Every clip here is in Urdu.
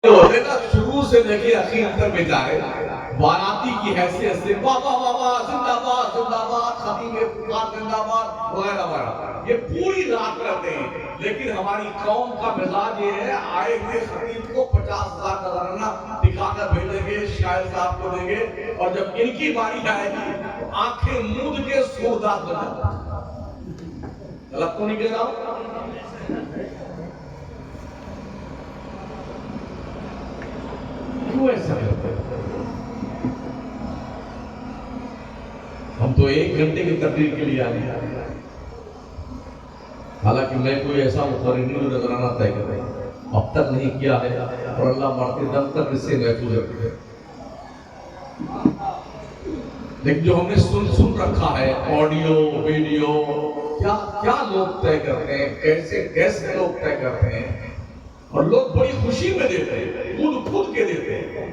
ہوتے نا شروع سے لے کے اخیر تک بیچارے باراتی کی حیثیت سے واہ واہ واہ واہ زندہ باد خطیب پاک زندہ باد وغیرہ وغیرہ یہ پوری رات کرتے ہیں. لیکن ہماری قوم کا مزاج یہ ہے آئے ہوئے خطیب کو 50,000 کا زرانہ دکھا کر بھیجیں گے، شاعر صاحب کو دیں گے، اور جب ان کی باری آئے گی تو آنکھیں موند کے سوردات بن جاتا. غلط تو نہیں کہہ رہا ہوں؟ کیوں ایسا کرتے ہیں؟ ہم تو 1 گھنٹے کی تقریر کے لیے آئے ہیں، حالانکہ میں کوئی ایسا مقرر نہیں نظرانہ طے کر رہا ہوں، اب تک نہیں کیا ہے، اور اللہ مرتے دم تک اس سے محفوظ رکھے. لیکن جو ہم نے سن رکھا ہے آڈیو ویڈیو، کیا لوگ طے کرتے ہیں، کیسے لوگ طے کرتے ہیں، اور لوگ بڑی خوشی میں دیتے ہیں، خود کے دیتے ہیں.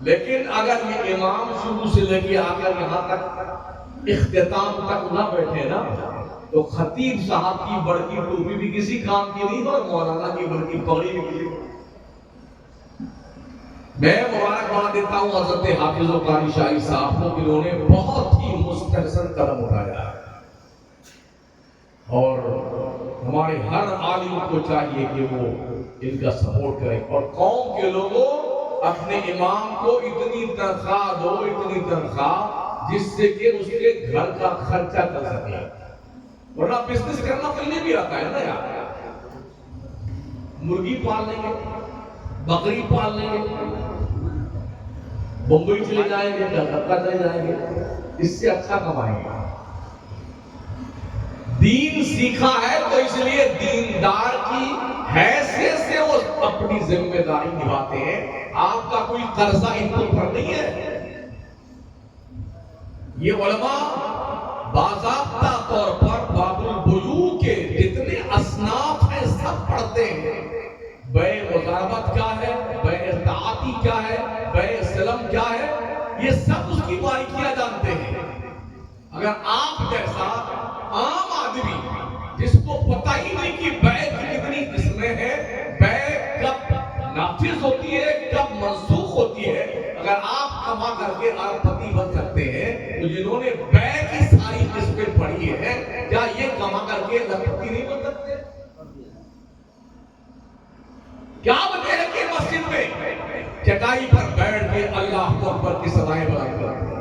لیکن اگر یہ امام شروع سے لے کے آ کر یہاں تک اختتام تک نہ بیٹھے نا، تو خطیب صاحب کی بڑکی ٹوپی بھی کسی کام کی نہیں، اور مولانا کی بڑکی پگڑی بھی کسی. میں مبارکباد دیتا ہوں حضرت حافظ و قاری شاہی صاحب کو، جنہوں نے بہت ہی مستحسن قدم اٹھایا ہے، اور ہمارے ہر عالم کو چاہیے کہ وہ ان کا سپورٹ کرے. اور قوم کے لوگوں اپنے امام کو اتنی تنخواہ دو، اتنی تنخواہ جس سے کہ اس کے گھر کا خرچہ کر سکے، ورنہ بزنس کرنا پہلے بھی آتا ہے نا یار. مرغی پال لیں گے، بکری پال لیں گے، بمبئی چلے جائیں گے، کلکتہ چلے جائیں گے، اس سے اچھا کمائیں گے. دین سیکھا ہے تو اس لیے دیندار کی حیثیت سے وہ اپنی ذمہ داری نبھاتے ہیں. آپ کا کوئی قرضہ ان پر نہیں ہے. یہ علماء باضابطہ طور پر باب البیوع کے جتنے اصناف ہیں سب پڑھتے ہیں. بیع مضاربت کیا ہے، بیع تعاطی کیا ہے، بیع سلم کیا ہے، یہ سب اس کی باریکیاں جانتے ہیں. اگر آپ جیسا عام آدمی جس کو پتہ ہی نہیں کہ بیع کی کتنی قسمیں ہیں، بیع کب نافذ ہوتی ہے کب منسوخ ہوتی ہے، اگر آپ کما کر کے اربپتی بن سکتے ہیں تو جنہوں نے بیع کی ساری قسمیں پڑھی ہیں کیا یہ کما کر کے لکھپتی نہیں بن سکتے؟ کیا وجہ ہے کہ مسجد میں چٹائی پر بیٹھ کے اللہ اکبر کی صدائیں بلند کرتے ہیں؟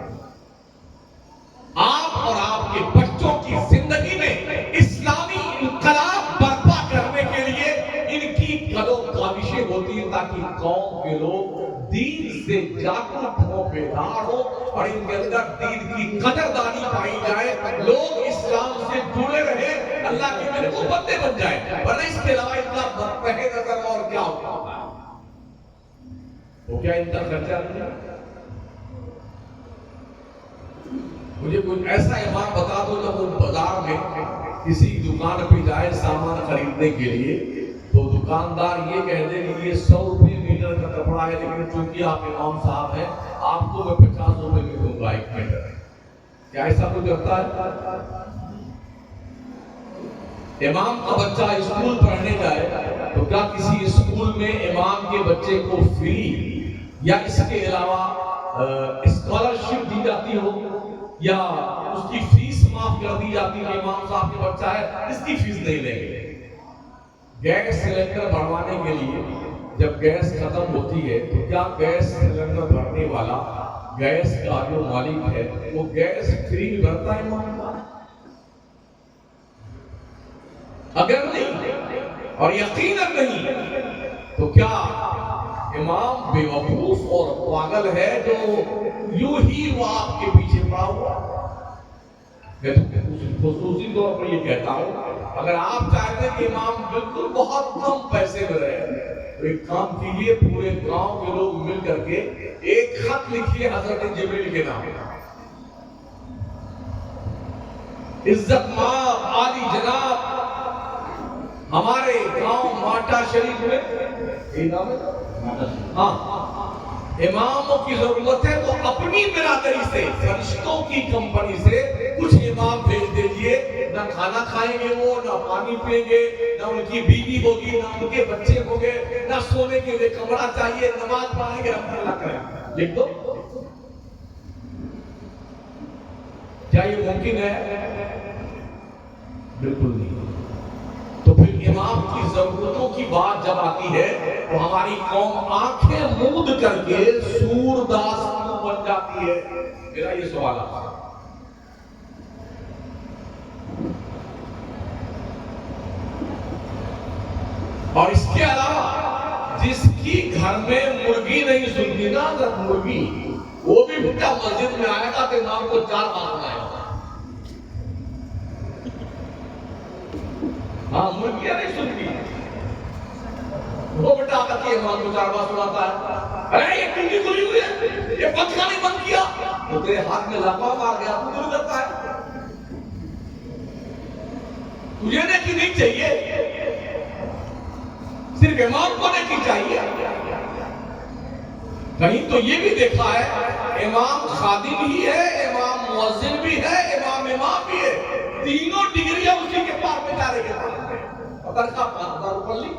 آپ اور آپ کے بچوں کی زندگی میں اسلامی انقلاب برپا کرنے کے لیے ان کی قدو کاوشیں ہوتی ہیں تاکہ قوم کے لوگ دین سے جاگرک ہو، بیدار ہو، اور ان کے اندر دین کی قدردانی پائی جائے، لوگ اسلام سے جڑے رہے، اللہ کے محبوب بندے بن جائے. ورنہ اس کے علاوہ ان کا پہے نظر اور کیا ہوگا؟ وہ کیا ان کا خرچہ نہیں ہے؟ مجھے کوئی ایسا امام بتا دو جب وہ بازار میں کسی دکان پہ جائے سامان خریدنے کے لیے تو دکاندار یہ کہہ دے کہ یہ 100 روپے میٹر کا کپڑا ہے، لیکن چونکہ آپ امام صاحب ہیں آپ کو میں 50 روپے میں دوں گا 1 میٹر. کیا ایسا کوئی کرتا ہے؟ امام کا بچہ اسکول پڑھنے جائے تو کیا کسی اسکول میں امام کے بچے کو فری یا اس کے علاوہ اسکالرشپ دی جاتی ہو، یا اس کی فیس معاف کر دی جاتی ہے؟ امام صاحب کا بچہ ہے اس کی فیس نہیں لیں گے. گیس سلنڈر بھروانے کے لیے جب گیس ختم ہوتی ہے تو کیا گیس سلنڈر بھرنے والا گیس کا جو مالک ہے وہ گیس فری بھرتا ہے امام کا؟ اگر نہیں اور یقیناً نہیں تو کیا امام بے وقوف اور پاگل ہے جو یوں ہی وہ آپ کے پیچھے پڑا ہوا؟ میں خصوصی طور پر یہ کہتا ہوں اگر آپ چاہتے ہیں کہ امام بالکل بہت کم پیسے میں رہے تو ایک کام کیجیے، پورے گاؤں کے لوگ مل کر کے ایک خط لکھیے حضرت جبریل کے نام، عزت مآب عالی جناب ہمارے گاؤں ماٹا شریف میں اماموں کی ضرورت ہے، تو اپنی برادری سے فرشتوں کی کمپنی سے کچھ امام بھیج دیجئے، نہ کھانا کھائیں گے وہ، نہ پانی پئیں گے، نہ ان کی بیوی ہوگی، نہ ان کے بچے ہوں گے، نہ سونے کے لیے کمرہ چاہیے، نماز پڑھائیں گے، رحمت اللہ کریں، لکھ دو۔ کیا یہ ممکن ہے؟ بالکل نہیں۔ تو پھر امام کی ضرورتوں کی بات جب آتی ہے تو ہماری قوم آنکھیں مود کر کے سور داس بن جاتی ہے۔ میرا یہ سوال ہے، اور اس کے علاوہ جس کی گھر میں مرغی نہیں سنتی نا، اگر مرغی، وہ بھی بھٹا مسجد میں آئے گا تو امام کو 4 بات سنائے گا۔ ہاں، مرغیاں نہیں سنتی، وہ بٹا آ کے امام کو 4 بات سناتا ہے، ارے یہ ٹنگی کھلی ہوئی ہے، یہ پنکھا نہیں بند کیا، تو تیرے ہاتھ میں لقمہ مار گیا، تو دل کرتا ہے، تجھے نیکی نہیں چاہیے، صرف امام کو نیکی چاہیے۔ کہیں تو یہ بھی دیکھا ہے امام خادم بھی ہے، امام مؤذن بھی ہے، امام بھی ہے، تینوں ڈگریاں اسی کے پاس بیچارے کے پاس ہیں، اور تنخواہ 5,000 روپے لی۔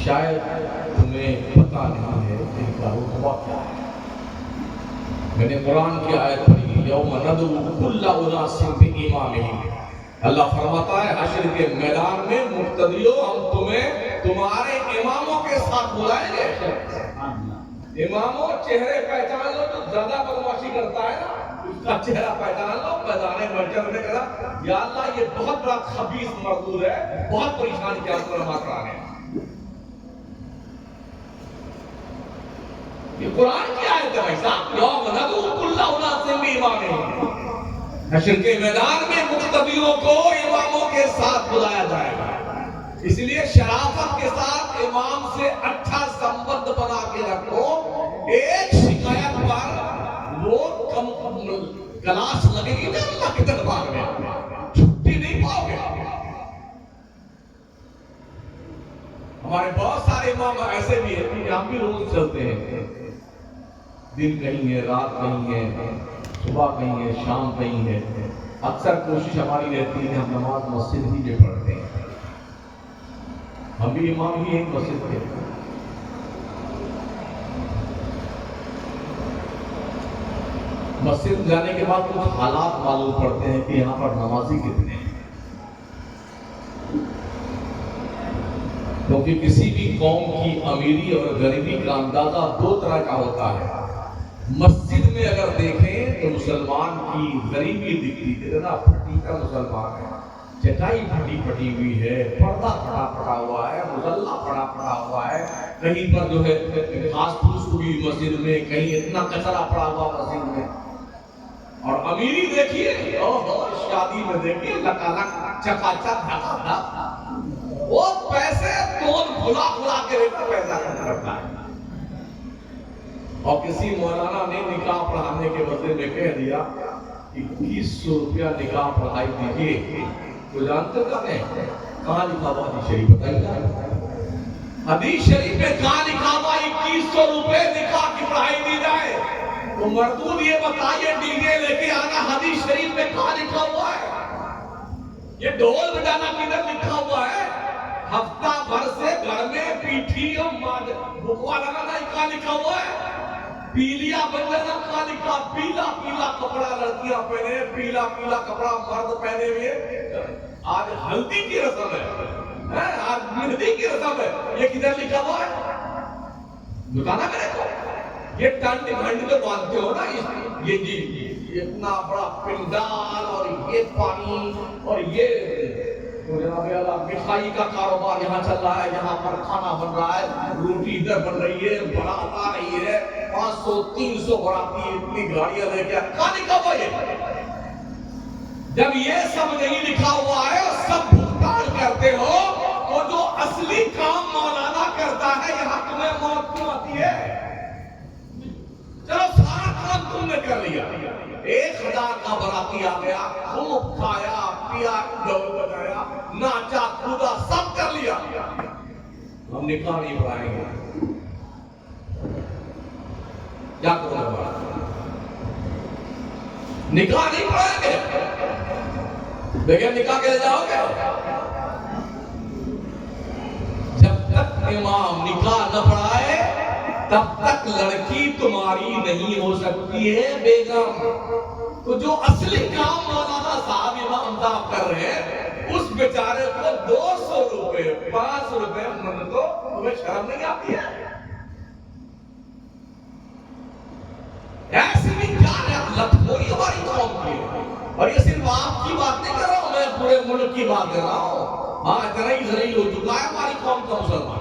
شاید تمہیں پتا نہیں ہے ان کا رتبہ کیا ہے۔ میں نے قرآن کی آیت پڑھی، یوم ندعو کل اناس بامامہم، اللہ فرماتا ہے حشر کے میدان میں مقتدیوں، ہم تمہیں تمہارے اماموں کے ساتھ بلائیں گے۔ اماموں چہرے پہچان لو، جو زیادہ بدمعاشی کرتا ہے نا اس کا چہرہ پہچان لو، میدان محشر میں کہا یا اللہ یہ بہت بڑا خبیث مردود ہے، بہت پریشان کیا تو نماز پڑھانے۔ یہ قرآن کی آیت ہے بھائی صاحب، یوم ندعو کل اناس بامامہم، حشر کے میدان میں مقتدیوں کو اماموں کے ساتھ بلایا جائے گا۔ اس لیے شرافت کے ساتھ امام سے اچھا سمبند بنا کے رکھو، ایک شکایت پر وہ کلاس لگے گی نا اللہ کے دربار میں، چھٹی نہیں پاؤ گے۔ ہمارے بہت سارے امام ایسے بھی ہیں کہ ہم بھی روز چلتے ہیں، دن کہیں ہے، رات کہیں ہے، صبح کہیں ہے، شام کہیں ہے، اکثر کوشش ہماری رہتی ہے ہم نماز مسجد ہی میں پڑھتے ہیں، ہم بھی امام ہی ہیں مسجد کے۔ مسجد جانے کے بعد کچھ حالات معلوم پڑتے ہیں کہ یہاں پر نمازی کتنے ہیں، کیونکہ کسی بھی قوم کی امیری اور غریبی کا اندازہ 2 طرح کا ہوتا ہے۔ مسجد میں اگر دیکھیں تو مسلمان کی غریبی دکھتی ہے، اتنا پھٹی کا مسلمان ہے، چٹائی پھٹی پھٹی ہوئی ہے، پردہ پھٹا پھٹا ہوا ہے، مظلہ پھٹا پھٹا ہوا ہے، کہیں پر جو ہے گھاس پھوس ہوئی مسجد میں، کہیں اتنا کچرا پڑا ہوا مسجد میں۔ اور امیری دیکھیے، شادی میں دیکھیے لکالک چکا چک دھکا دھک، وہ پیسے تول بھلا بھلا کے پیسہ کرتا ہے۔ اور کسی مولانا نے نکاح پڑھانے کے بدلے میں کہہ دیا 2100 روپیہ نکاح پڑھائی دیجیے، تو جانتے ہیں کہاں لکھا ہوا حدیث شریف بتائیے؟ حدیث شریف میں کہاں لکھا ہوا 2100 روپے نکاح کی پڑھائی دی جائے؟ تو مردود یہ بتائیے ڈی جے لے کے آنا حدیث شریف میں کہاں لکھا ہوا ہے؟ یہ ڈھول بجانا کدھر لکھا ہوا ہے؟ ہفتہ بھر سے گھر میں پیٹھی اور بکوا لگانا کہاں لکھا ہوا ہے؟ پیلیا بن جانا کہاں لکھا؟ پیلا پیلا کپڑا لڑکیاں پہنے، پیلا پیلا کپڑا مرد پہنے ہوئے، آج ہلدی کی رسم ہے، آج مہندی کی رسم ہے، یہ کدھر لکھا ہوا ہے؟ بتانا میرے کو۔ یہ ٹنڈ گھنڈ جو باندھتے ہو نا، یہ جی اتنا بڑا پنڈال اور یہ پانی اور یہ جناب اللہ مٹھائی کا کاروبار یہاں چل رہا ہے، یہاں پر کھانا بن رہا ہے، روٹی ادھر بن رہی ہے، بارات آ رہی ہے، 500-300 باراتی اتنی گاڑیاں لے کے کہاں لکھا ہوا یہ؟ جب یہ سب نہیں لکھا ہوا ہے اور سب بھگتان کرتے ہو تو جو اصلی کام مولانا کرتا ہے یہاں تمہیں موت کیوں آتی ہے؟ چلو سارا کام تم نے کر لیا، 1000 کا باراتی آ گیا، خوب کھایا پیا، ڈول بجایا، ناچا کودا، سب کر لیا، ہم نکاح نہیں پڑھائیں گے۔ کیا کرو گے؟ نکاح نہیں پڑھائیں گے، بغیر نکاح کے جاؤ گے؟ جب تک امام نکاح نہ پڑھائے تب تک لڑکی تمہاری نہیں ہو سکتی ہے بیگم۔ تو جو اصلی کام مولانا صاحب امام صاحب کر رہے ہیں، اس بیچارے کو 200 روپے 500 روپے من کو تمہیں شرم نہیں آتی ہے؟ ایسی بھی کیا لت ہوئی ہماری قوم کی ہے۔ اور یہ صرف آپ کی بات نہیں کر رہا ہوں، میں پورے ملک کی بات کر رہا ہوں۔ ہاں اتنا ہی ذلیل ہو چکا ہے ہماری قوم کا مسلمان۔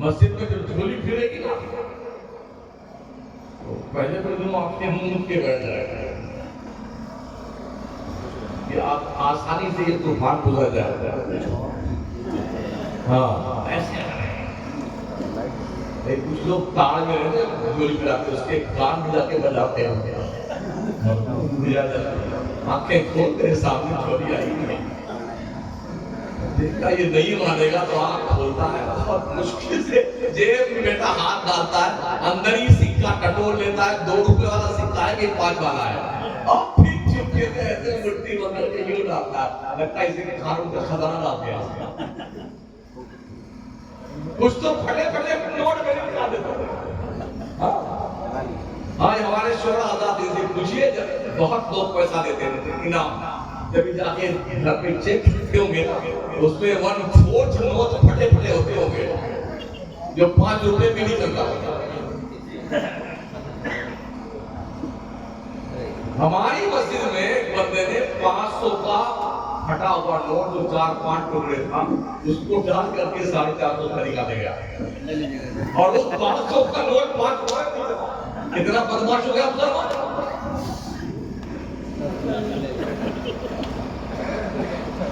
مسجد میں جب جھولی پھرے گی نا، پہلے تو تم اپنے منہ کے بیٹھ جائے کہ آپ آسانی سے یہ طوفان گزر جائے۔ ہاں ایسے کچھ لوگ تاڑ میں رہتے ہیں، جھولی پھراتے اس کے کان میں جا کے بجاتے ہیں، آنکھیں کھول تیرے سامنے جھولی آئی نہیں، دیکھتا یہ نہیں مانے گا تو آنکھ کھولتا ہے، بہت مشکل سے جیب میں بیٹا ہاتھ ڈالتا ہے، اندر ہی سکہ ٹٹول لیتا ہے، 2 روپے والا سکہ ہے کہ 5 والا ہے، اور پھر چپکے سے ایسے مٹی بندر کے یوں ڈالتا ہے، لگتا ہے اسی کے کھاروں کا خزانہ ڈال دیا۔ کچھ تو پھٹے پھٹے نوٹ میں نکال دیتا ہے۔ آج ہمارے شعرا آزاد سے پوچھئے، بہت لوگ پیسہ دیتے تھے انعام، جب جا کے گھر پہ چیک کرتے ہوں گے اس میں 1/4 نوٹ پھٹے پھٹے ہوتے ہوں گے، جو 5 روپے بھی نہیں کرتا ہوتا۔ ہماری مسجد میں ایک بندے نے 500 کا پھٹا ہوا نوٹ جو 4-5 ٹکڑے تھا، اس کو ڈال کر کے 450 کا نکالے گیا، اور وہ 500 کا نوٹ 5 روپے کتنا بدماش ہو گیا مسلمان۔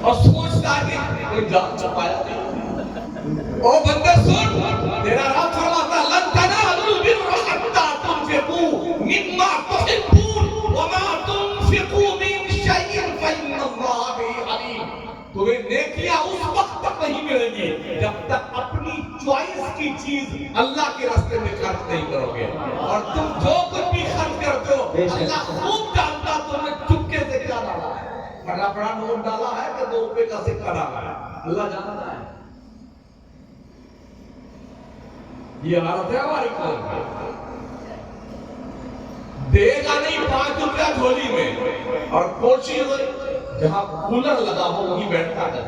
اور سوچتا ہے کہ کوئی جان چھپایا نہیں۔ او بندے سن، تیرا رب فرماتا لن تنالوا البر حتى تنفقوا مما تحبون وما تنفقوا من شيء فإن الله به عليم۔ تمہیں نیکیاں اس وقت تک نہیں ملیں گی جب تک اپنی چوائس کی چیز اللہ کے راستے میں خرچ نہیں کرو گے، اور تم جو کچھ بھی خرچ کرتے ہو اللہ خوب جانتا تم نے چپکے سے کیا ڈالا ہے، بڑا بڑا نوٹ ڈالا ہے کہ 2 روپے کا سکہ ڈالا ہے، اللہ جانتا ہے۔ یہ حالت ہے ہماری قوم کی، دے گا نہیں 5 روپیہ جھولی میں، اور کوشش جہاں کولر لگا ہو وہیں بیٹھتا ہے،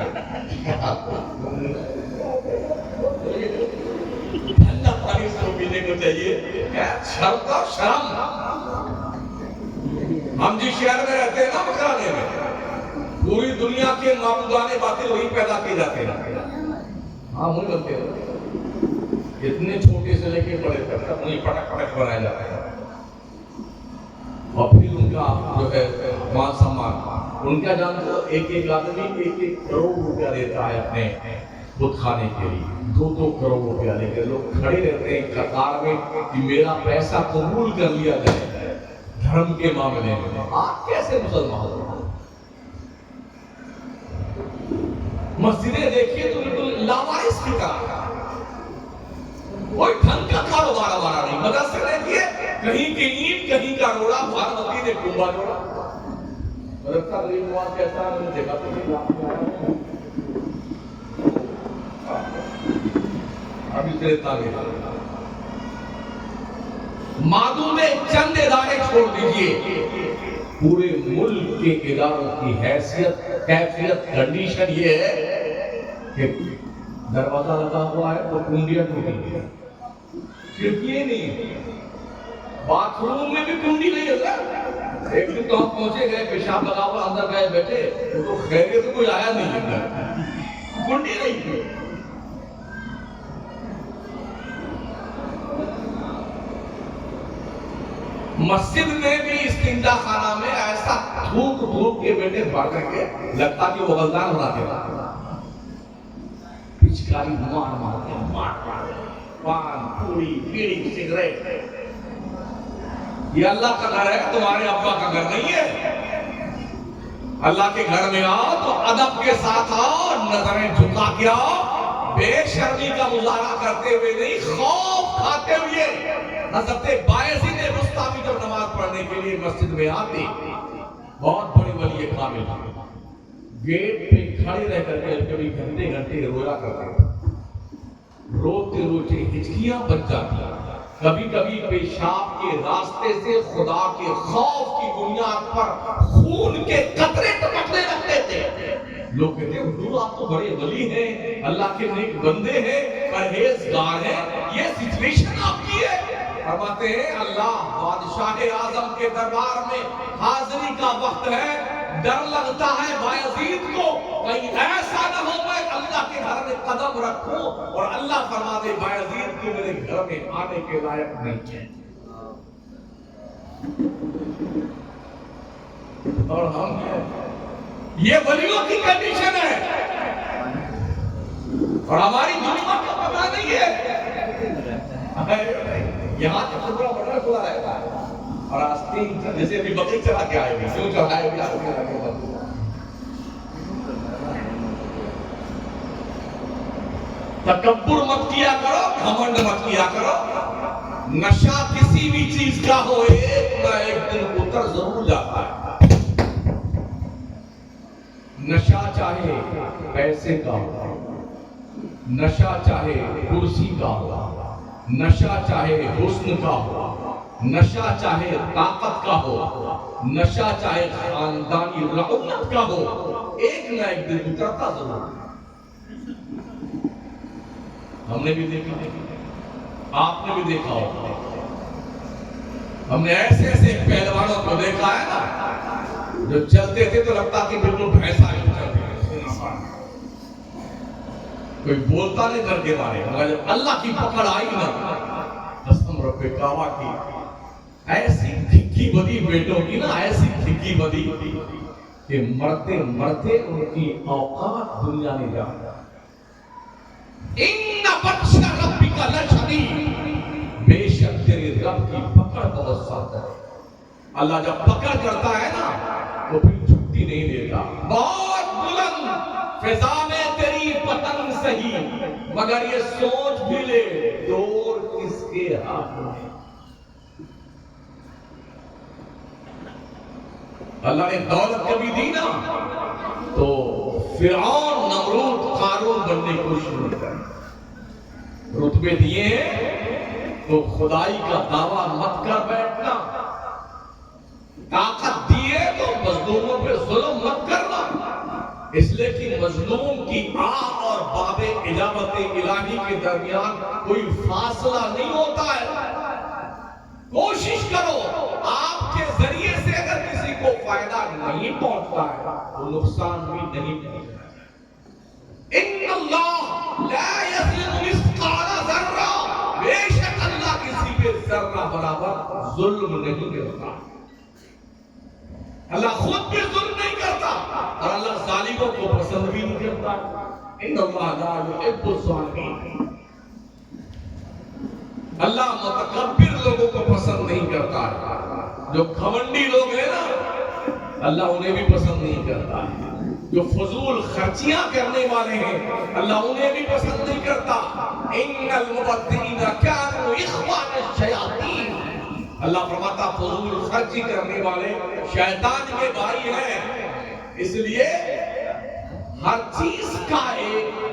ٹھنڈا پانی اس کو پینے کو چاہیے، شرم کا شرم۔ ہم جس شہر میں رہتے ہیں نا مکرانے میں، پوری دنیا کے معبودان باطل وہی پیدا کیے جاتے ہیں، ہاں وہی بنتے ہیں، اتنے چھوٹے سے لے کے بڑے تک وہی پٹک پٹک بنائے جاتے ہیں، اور پھر ان کا جو ہے مان سمان، ان کا جانتے ہو ایک آدمی 1 کروڑ روپیہ دیتا ہے اپنے بت خانے کے لیے، 2 کروڑ روپیہ لے کر لوگ کھڑے رہتے ہیں قطار میں کہ میرا پیسہ قبول کر لیا جائے دھرم کے معاملے میں۔ آپ کیسے مسلمان ہو؟ مسجدیں دیکھیے تو بالکل لاوارث کی طرح، کوئی ڈھنگ کا کاروبار ہمارا نہیں، مدرسے دیکھیے کہیں کی اینٹ کہیں کا روڑا، بھارمتی نے کنبا جوڑا، مدرسہ غریب نواز کیسا ہے مجھے دیکھا تو نہیں، اب اس طرح تعلیم معدوم چند ادارے چھوڑ دیجئے، پورے ملک کے اداروں کی حیثیت کیفیت کنڈیشن یہ ہے کہ دروازہ لگا ہوا ہے تو کنڈیاں ٹوٹی ہیں، کھڑکیاں نہیں، باتھ روم میں بھی کنڈی نہیں ہے۔ ایک دن تو ہم پہنچے گئے، پیشاب لگا ہوا، اندر گئے بیٹھے تو خیریت سے کوئی آیا نہیں ہے، کنڈی نہیں تھی۔ مسجد میں بھی استنجا خانہ میں ایسا تھوک تھوک کے بیٹے بڑھ کر کے لگتا کہ وہ غلطان بناتے ہیں، پچکاری مار مارتے ہیں، مار پان پوری بیڑی سگریٹ۔ یہ اللہ کا گھر ہے، تمہارے ابا کا گھر نہیں ہے۔ اللہ کے گھر میں آؤ تو ادب کے ساتھ آؤ، نظریں جھکا کے آؤ، بے شرمی کا مظاہرہ کرتے ہوئے نہیں، خوف کھاتے ہوئے حضرت بایزید بسطامی جب نماز پڑھنے کے لیے مسجد میں آتے، بہت بڑے ولی کامل گیٹ پہ کھڑے رہ کر کے کبھی گھنٹے گھنٹے رویا کرتے، روتے روتے ہچکیاں بچ جاتی، کبھی کبھی پیشاب کے راستے سے خدا کے خوف کی بنیاد پر خون کے قطرے ٹپکنے لگتے تھے۔ لوگ کہتے ہیں حضور آپ تو بڑے ولی ہیں، اللہ کے نیک بندے ہیں، پرہیزگار ہیں، یہ سچویشن آپ کی ہے؟ فرماتے ہیں اللہ بادشاہ اعظم کے دربار میں حاضری کا وقت ہے، ڈر لگتا ہے بایزید کو کہیں ایسا نہ ہو میں اللہ کے گھر میں قدم رکھوں اور اللہ فرما دے بایزید کو میرے گھر میں آنے کے لائق نہیں ہے۔ اور ہم یہ ولیوں کی کنڈیشن ہے اور ہماری دنیا کا پتہ نہیں ہے۔ یہاں کا خبرہ بڑا کھلا رہتا ہے اور آستی جیسے ابھی بکری چلا کے آئے ہوئی کیوں چڑھائے ہوئی آستی چلا کے بکری، تکبر مت کیا کرو، گھمنڈ مت کیا کرو۔ نشہ کسی بھی چیز کا ہو ایک نہ ایک دن اتر ضرور جاتا ہے۔ نشہ چاہے پیسے کا ہو، نشہ چاہے کرسی کا ہو، نشہ چاہے حسن کا ہو، نشہ چاہے طاقت کا ہو، نشہ چاہے خاندانی رعونت کا ہو، ایک نہ ایک دن اترتا ضرور۔ ہم نے بھی دیکھا، آپ نے بھی دیکھا ہوگا، ہم نے ایسے ایسے پہلوانوں کو دیکھا ہے نا جو چلتے تھے تو لگتا کہ بالکل بھینسا ہی چلتے ہیں، کوئی بولتا نہیں ڈر کے مارے، مگر جب اللہ کی پکڑ آئی نا قسم رب کعبہ کی، ایسی کھکی بدی بیٹوں کی نا، ایسی کھکی بدی کہ مرتے مرتے ان کی اوقات دنیا نے جانا۔ ان بطش ربک لشدید، بے شک تیرے رب کی پکڑ بہت سخت ہے۔ اللہ جب پکڑ کرتا ہے نا تو پھر چھٹی نہیں دیتا۔ بہت بلند فضا میں تیری پتنگ سہی، مگر یہ سوچ بھی لے ڈور کس کے ہاتھ میں۔ اللہ نے دولت کبھی دی نا تو فرعون، نمرود، قارون بننے کی کوشش نہیں کرے، رتبے دیے ہیں تو خدائی کا دعویٰ مت کر بیٹھنا، طاقت دیے تو مظلوموں پہ ظلم مت کرنا، اس لیے کہ مظلوم کی آہ اور باب اجابت الہی کے درمیان کوئی فاصلہ نہیں ہوتا ہے۔ کوشش کرو آپ کے ذریعے سے اگر کسی کو فائدہ نہیں پہنچتا ہے تو نقصان بھی نہیں پہنچتا ہے۔ ان اللہ لا یظلم مثقال ذرہ، بے شک اللہ کسی پہ ذرہ برابر ظلم نہیں کرتا۔ اللہ خود بھی ظلم نہیں کرتا اور اللہ ظالموں کو پسند بھی نہیں کرتا۔ ان اللہ لا يحب الظالمین، اللہ متکبر لوگوں کو پسند نہیں کرتا ہے۔ جو گھمنڈی لوگ ہیں نا اللہ انہیں بھی پسند نہیں کرتا ہے، جو فضول خرچیاں کرنے والے ہیں اللہ انہیں بھی پسند نہیں کرتا۔ ان المبذرین کانوا اخوان الشیاطین، اللہ فرماتا فضول خرچی کرنے والے شیطان کے بھائی ہیں۔ اس لیے ہر چیز کا ایک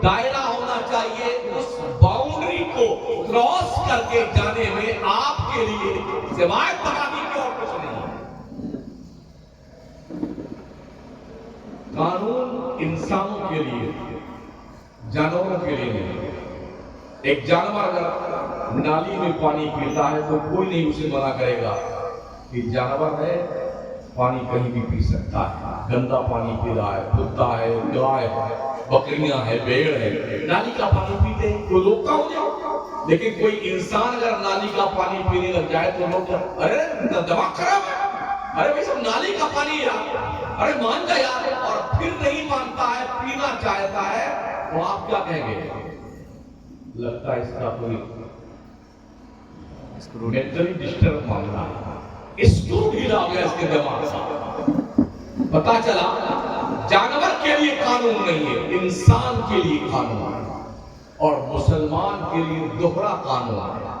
دائرہ ہونا چاہیے، اس باؤنڈری کو کراس کر کے جانے میں آپ کے لیے سوائے تباہی کے اور کچھ نہیں۔ قانون انسانوں کے لیے، جانوروں کے لیے نہیں۔ ایک جانور اگر نالی میں پانی پیتا ہے تو کوئی نہیں اسے منع کرے گا کہ جانور ہے پانی کہیں بھی پی سکتا ہے، گندا پانی پی رہا ہے، کتا ہے، گائے ہے، بکریاں ہے، بھیڑ ہے، نالی کا پانی پیتے ہیں کوئی روکتا ہو جائے۔ لیکن کوئی انسان اگر نالی کا پانی پینے لگ جائے تو لوگ ارے دماغ خراب ہے، ارے بھائی سب نالی کا پانی یار، ارے مان جا یار، اور پھر نہیں مانتا ہے، پینا چاہتا ہے تو آپ کیا کہیں گے؟ لگتا ہے اس کا کوئی مینٹلی ڈسٹرب معاملہ ہے، اسکرو ڈھیلا ہو گیا اس کے دماغ سے۔ پتا چلا جانور کے لیے قانون نہیں ہے، انسان کے لیے قانون ہے۔ اور مسلمان کے لیے دوہرا قانون ہے،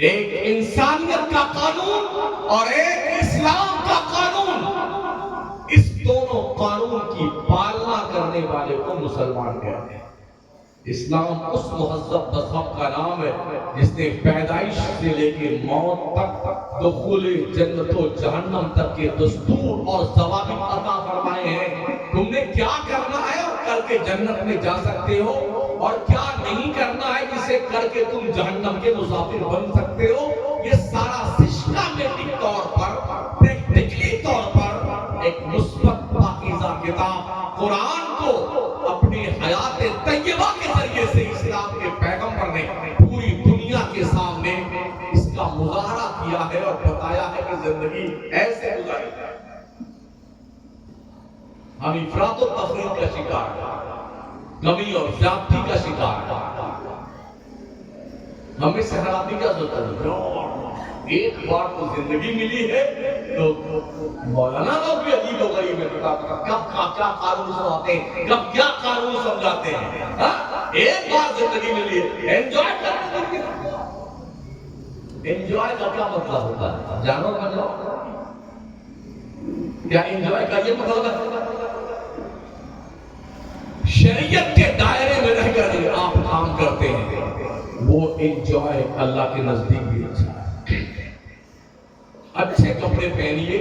ایک انسانیت کا قانون اور ایک اسلام کا قانون۔ اس دونوں قانون کی پالنا کرنے والے کو مسلمان کہتے ہیں۔ اسلام اس مہذب مذہب کا نام ہے جس نے پیدائش سے لے کے موت تک دخول جنت و جہنم تک کے دستور اور ضوابط عطا فرمائے ہیں۔ تم نے کیا کرنا ہے اور کر کے جنت میں جا سکتے ہو، اور کیا نہیں کرنا ہے جسے کر کے تم جہنم کے مسافر بن سکتے ہو، یہ سارا سسٹمیٹک طور پر، پریکٹیکلی طور پر ایک مثبت پاکیزہ کتاب قرآن کو اپنی حیات طیبہ کے ذریعے سے اسلام کے پیغمبر نے پوری دنیا کے سامنے اس کا مظاہرہ کیا ہے اور بتایا ہے کہ زندگی ایسے گزاری ہے۔ ہم افراط و تفریط کا شکار ہیں، کمی اور زیادتی کا شکار ہیں۔ ہمیں سہراتی کا ضرورت ہے، ایک بار تو زندگی ملی ہے تو مولانا لوگ بھی عجیب و غریب ہے، کب کیا قانون سناتے ہیں، کب کیا قانون سمجھاتے ہیں۔ ایک بار زندگی ملی ہے، انجوائے کرتے ہیں۔ انجوائے کا کیا مطلب ہوتا ہے؟ جانو بن جاؤ، کیا انجوائے کا یہ مطلب ہے؟ شریعت کے دائرے میں رہ کر آپ کام کرتے ہیں، وہ انجوائے اللہ کے نزدیک بھی اچھا ہے۔ اچھے کپڑے پہنیے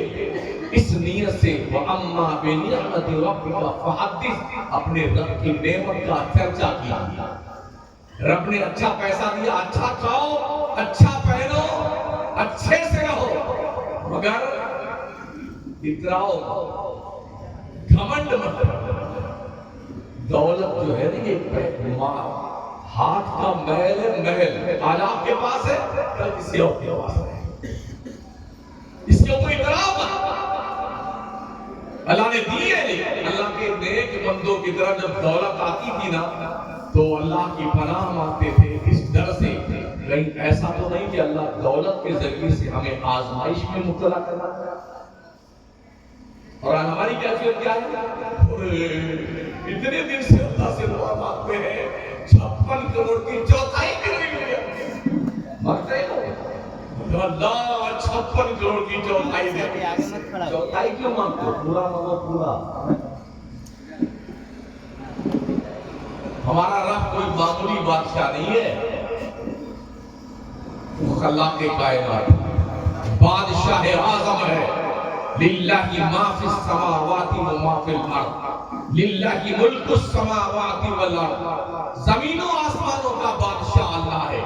اس نیت سے، وَأَمَّا بِنِعْمَةِ رَبِّكَ فَحَدِّثْ، اپنے رب کی نعمت کا چرچا کیجیے۔ رب نے اچھا پیسہ دیا، اچھا کھاؤ، اچھا پہنو، اچھے سے رہو، مگر اتراؤ، گھمنڈ مت کرو۔ دولت جو ہے نا یہ ہاتھ کا محل ہے، محل آج آپ کے پاس ہے، کل کسی اور کے پاس ہے، اس کے اوپر اعتراف اللہ نے دی ہے نہیں۔ اللہ کے نیک بندوں کی طرف جب دولت آتی تھی نا تو اللہ کی پناہ مانگتے تھے اس ڈر سے کہیں ایسا تو نہیں کہ اللہ دولت کے ذریعے سے ہمیں آزمائش میں مبتلا کرنا چاہتا۔ اور ہماری کیفیت کیا ہے؟ اتنے دن سے اللہ سے دعا مانگتے ہیں، 56 کروڑ کی چوتھائی بھی نہیں ملی، مانگتے ہیں اللہ 56 کروڑ کی چوتھائی دے۔ چوتھائی کیوں مانگتے ہو؟ پورا مانگو، پورا۔ ہمارا رب کوئی معمولی بادشاہ نہیں ہے، وہ اللہ کے کائنات بادشاہ اعظم ہے۔ للہ ما فی السماوات و ما فی الارض، للہ ملک السماوات والارض، زمین و آسمانوں کا بادشاہ اللہ ہے۔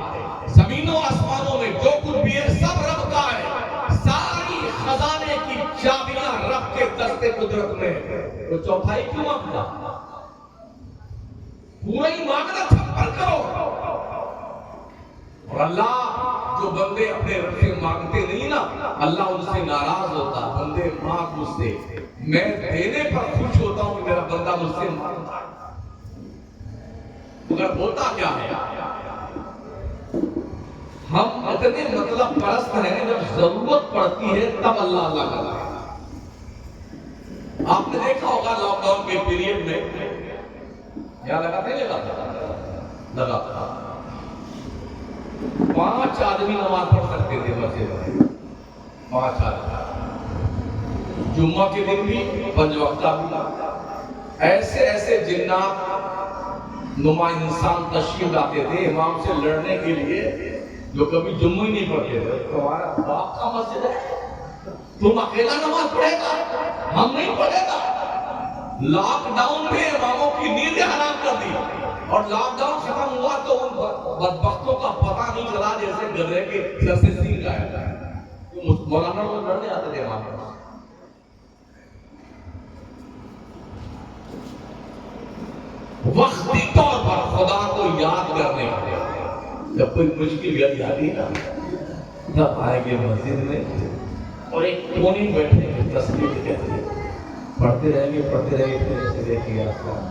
زمین و آسمانوں میں جو کچھ بھی ہے سب رب کا ہے، ساری خزانے کی چابیاں رب کے دستے قدرت میں۔ تو چوتھائی کیوں مانگتا؟ پورا ہی مانگنا، 56 کرو۔ اور اللہ جو بندے اپنے رب سے مانگتے نہیں نا، اللہ ان سے ناراض ہوتا۔ بندے مانگ مجھ سے، میں دینے پر خوش ہوتا ہوں کہ میرا بندہ مجھ سے مانگتا ہے۔ مگر ہوتا کیا ہے، ہم اتنے مطلب پرست ہیں، جب ضرورت پڑتی ہے تب اللہ اللہ کرتا ہے۔ آپ نے دیکھا ہوگا لاک ڈاؤن کے پیریڈ میں کیا لگا تھا 5 آدمی نماز پڑھ سکتے تھے مسجد میں، 5 آدمی، جمعہ کے دن بھی 5 وقتہ بھی۔ ایسے ایسے جنات نما انسان تشریف لاتے تھے امام سے لڑنے کے لیے، جو کبھی جمعہ ہی نہیں پڑھتے تھے۔ تمہارا باپ کا مسجد ہے، تم اکیلا نماز پڑھے گا، ہم نہیں پڑھے گا۔ لاک ڈاؤن میں اماموں کی نیندیں حرام کر دی، اور لاک ڈاؤن ختم ہوا تو ان بدبختوں کا پتہ نہیں چلا جیسے گدھے کے سر سے سینگ گایا جائے۔ مولانا لوگ لڑنے آتے تھے امام سے۔ وقتی طور پر خدا کو یاد کرنے کے لیے جب کوئی مشکل گھڑی آتی نا، تب آئیں گے مسجد میں اور ایک کونے بیٹھنے کی تصویر کہتے ہیں، پڑھتے رہیں گے پھر ایسے دیکھیں گے آسمان،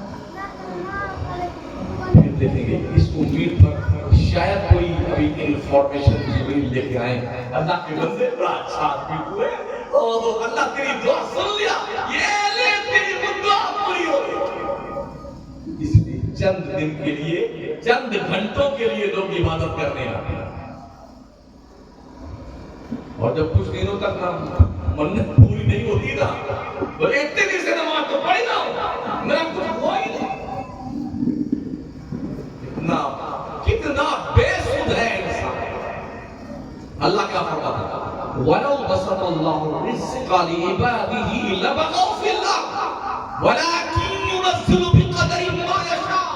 پھر دیکھیں گے اس امید پر شاید کوئی ابھی انفارمیشن جبریل لے کے آئیں، اللہ کے بندے بڑا اچھا آدمی ہوئے، اوہ اللہ تیری دعا سن لیا، یہ لے تیری دعا پوری ہو گئی۔ اس لیے چند دن کے لیے چند گھنٹوں کے لیے لوگ عبادت کرنے آتے ہیں، اور جب کچھ دنوں تک نہ منت پوری نہیں ہوتی نا، بولے اتنے دن سے نماز تو پڑھی نہ ہو، میرا کچھ ہوا ہی نہیں۔ کتنا بے سود ہے انسان۔ اللہ کیا فرماتا ہے؟ وَلَوْ بَسَطَ اللَّهُ الرِّزْقَ لِعِبَادِهِ لَبَغَوْا فِي الْأَرْضِ وَلَكِنْ يُنَزِّلُ بِقَدَرٍ مَا يَشَاءُ۔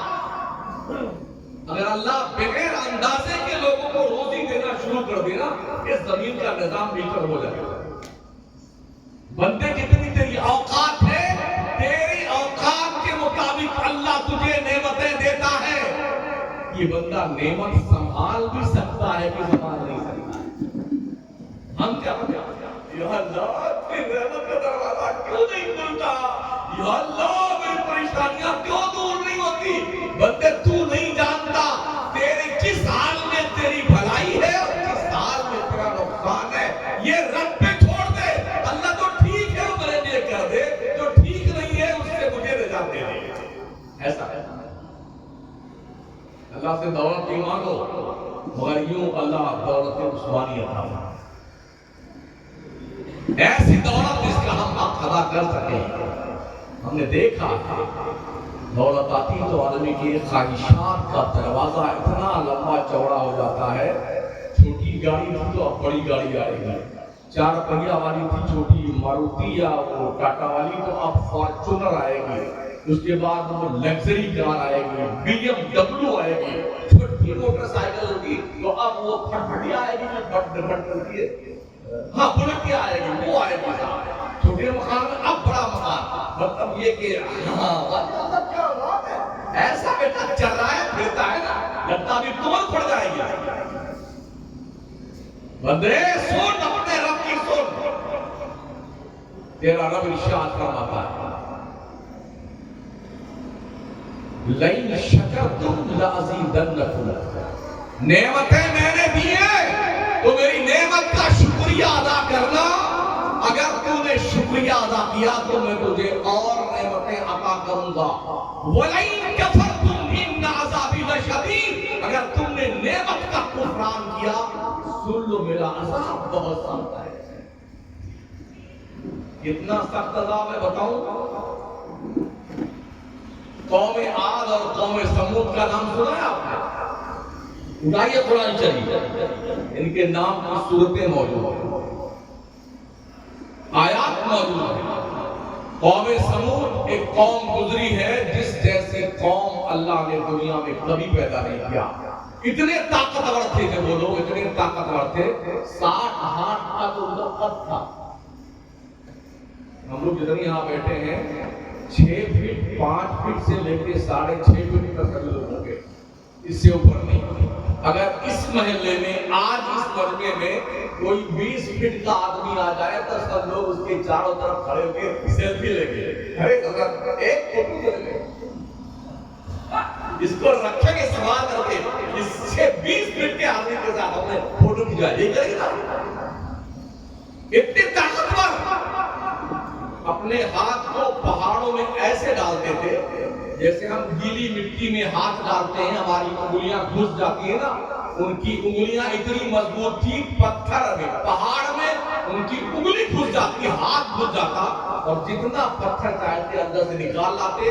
اگر اللہ بغیر اندازے کے لوگوں کو روزی دینا شروع کر دے نا، اس زمین کا نظام بہتر ہو جائے گا۔ بندے کتنی تیری اوقات ہے، تیری اوقات کے مطابق اللہ تجھے نعمتیں دیتا ہے۔ یہ بندہ نعمت سنبھال بھی سکتا ہے کہ سنبھال نہیں سکتا ہے۔ ہم کیا یا اللہ تیری نعمت کا دروازہ کیوں نہیں کھلتا، یا اللہ میری پریشانیاں کیوں دور نہیں ہوتی۔ بندے تو نہیں جانتا تیرے کس حال میں تیری بھلائی ہے اور کس حال میں تیرا نقصان ہے۔ یہ رب پہ چھوڑ دے، اللہ جو ٹھیک ہے وہ میرے لیے کر دے، جو ٹھیک نہیں ہے اس سے مجھے نجات دے دے۔ ایسا ہے اللہ سے دولت نہیں مانگو، مگر یوں اللہ دولت عثمانی عطا فرمائے، ایسی دولت جس کا ہم حق ادا کر سکیں۔ ہم نے دیکھا دولت آتی تو آدمی کی خواہشات کا دروازہ اتنا لمبا چوڑا ہو جاتا ہے۔ چھوٹی گاڑی تھی تو اب بڑی گاڑی آئے گی، 4 پہیا والی تھی چھوٹی ماروتی یا وہ ٹاٹا والی تو اب فارچونر آئے گی، اس کے بعد وہ لگژری کار آئے گی، BMW آئے گی، چھوٹی موٹر سائیکل ہوگی تو اب وہ پھٹپھٹیا آئے گی جو بٹ کرتی ہے، ہاں بلٹ آئے گی، وہ آئے گی۔ چھوٹے مکان میں اب بڑا مکان، مطلب یہ کہ ایسا بیٹا چل رہا ہے پھرتا ہے نا، لگتا بھی توڑ پڑ جائے گی۔ بندے سن اپنے رب کی سن، تیرا رب ارشاد فرماتا ہے لَإِن شَكَرْتُمْ لَأَزِيدَنَّكُمْ، نعمتیں میں نے دی ہیں تو میری نعمت کا شکریہ ادا کرنا۔ اگر تو نے شکریہ ادا کیا تو میں تجھے اور نعمتیں عطا کروں گا۔ وَلَئِن كَفَرْتُمْ إِنَّ عَذَابِي لَشَدِيدٌ، اگر تم نے نعمت کا کفران کیا سن لو میرا عذاب بہت سخت ہے۔ کتنا سخت عذاب ہے بتاؤں؟ قوم عاد اور قوم سمود کا نام سنا ہے آپ نے؟ اٹھائیے قرآن شریف، ان کے نام کی صورتیں موجود ہیں، آیات موجود ہیں۔ قوم سمود ایک قوم گزری ہے جس جیسے قوم اللہ نے دنیا میں کبھی پیدا نہیں کیا۔ اتنے طاقتور تھے کہ وہ لوگ اتنے طاقتور تھے، 60 ہاتھ کا تو ان کا قد تھا۔ ہم لوگ جتنے یہاں بیٹھے ہیں 6 فٹ 5 فٹ سے لے کے 6.5 فٹ تک کے لوگوں کے، اس سے اوپر نہیں۔ اگر اس محلے میں آج اس مجمع میں کوئی 20 فٹ کا آدمی آ جائے تو سب لوگ اس کے چاروں طرف کھڑے ہو کے سیلفی لیں گے، ایک فوٹو لے لیں، اس کو رکھیں گے سوال کر کے اس سے 20 فٹ کے آدمی کے ساتھ ہم نے فوٹو کھینچائی، یہ کرے گا؟ اتنے طاقتور اپنے ہاتھ کو پہاڑوں میں ایسے ڈالتے تھے جیسے ہم گیلی مٹی میں ہاتھ ڈالتے ہیں ہماری انگلیاں گھس جاتی ہیں نا، ان کی انگلیاں اتنی مضبوط تھی، پتھر میں پہاڑ میں ان کی انگلی گھس جاتی، ہاتھ گھس جاتا اور جتنا پتھر چاہتے اندر سے نکال لاتے۔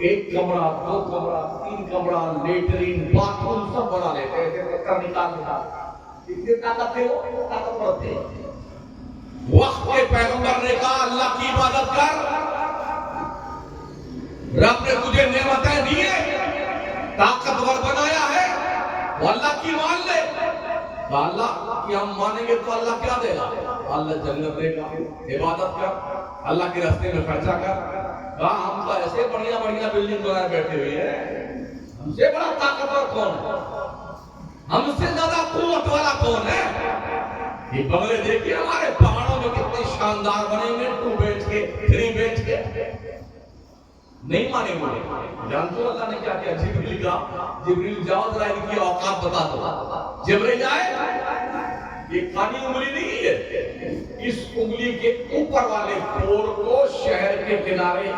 1 کمرہ 2 کمرہ 3 کمرہ لیٹرین باتھ روم سب بنا لیتے تھے، پتھر نکال اتنے طاقت تھے، وہ طاقتور تھے۔ وقت کے پیغمبر نے کہا اللہ کی عبادت کر، رب نے تجھے نعمتیں دی ہیں، طاقتور بنایا ہے، وہ اللہ کی مان لے۔ اللہ کی ہم مانیں گے تو اللہ کیا دے گا؟ اللہ جنت دے گا۔ عبادت کر، اللہ کے راستے میں خرچہ کر۔ کہا ہم تو ایسے بڑھیا بڑھیا بلڈنگ بنائے بیٹھے ہوئے ہیں، ہم سے بڑا طاقتور کون ہے؟ ہم سے زیادہ قوت والا کون ہے؟ یہ بنگلے دیکھیے ہمارے پہاڑوں میں کتنے شاندار بنے ہوئے، 2 بیڈ کے 3 بیڈ کے، نہیں مانیں گے۔ جانتے ہو اللہ نے کیا کیا؟ جبریل کا، جبریل جاؤ ذرا ان کی اوقات بتا دو۔ جبریل آئے، یہ کھانی انگلی نہیں ہے، اس انگلی کے اوپر والے پور کو شہر کے کنارے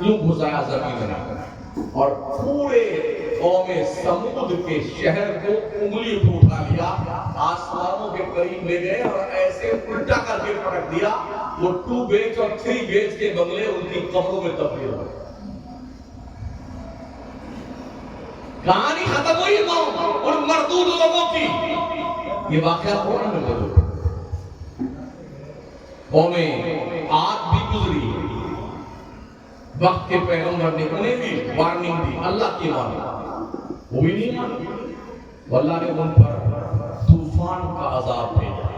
یوں گھسایا زمین میں اور پورے قوم سمود کے شہر کو انگلی پہ اٹھا لیا، آسمانوں کے قریب لے گئے اور ایسے الٹا کر کے پٹک دیا، وہ 2 BH اور 3 BH کے بنگلے ان کی قبروں میں تبدیل ہو گئے۔ کہانی ختم ہوئی ان مردود لوگوں کی۔ یہ واقعہ قرآن میں موجود ہے۔ قوم عاد بھی گزری، وقت کے پیغمبر نے انہیں بھی وارننگ دی، اللہ کی وارننگ، وہ بھی نہیں مانی، اللہ نے ان پر طوفان کا عذاب بھیجا،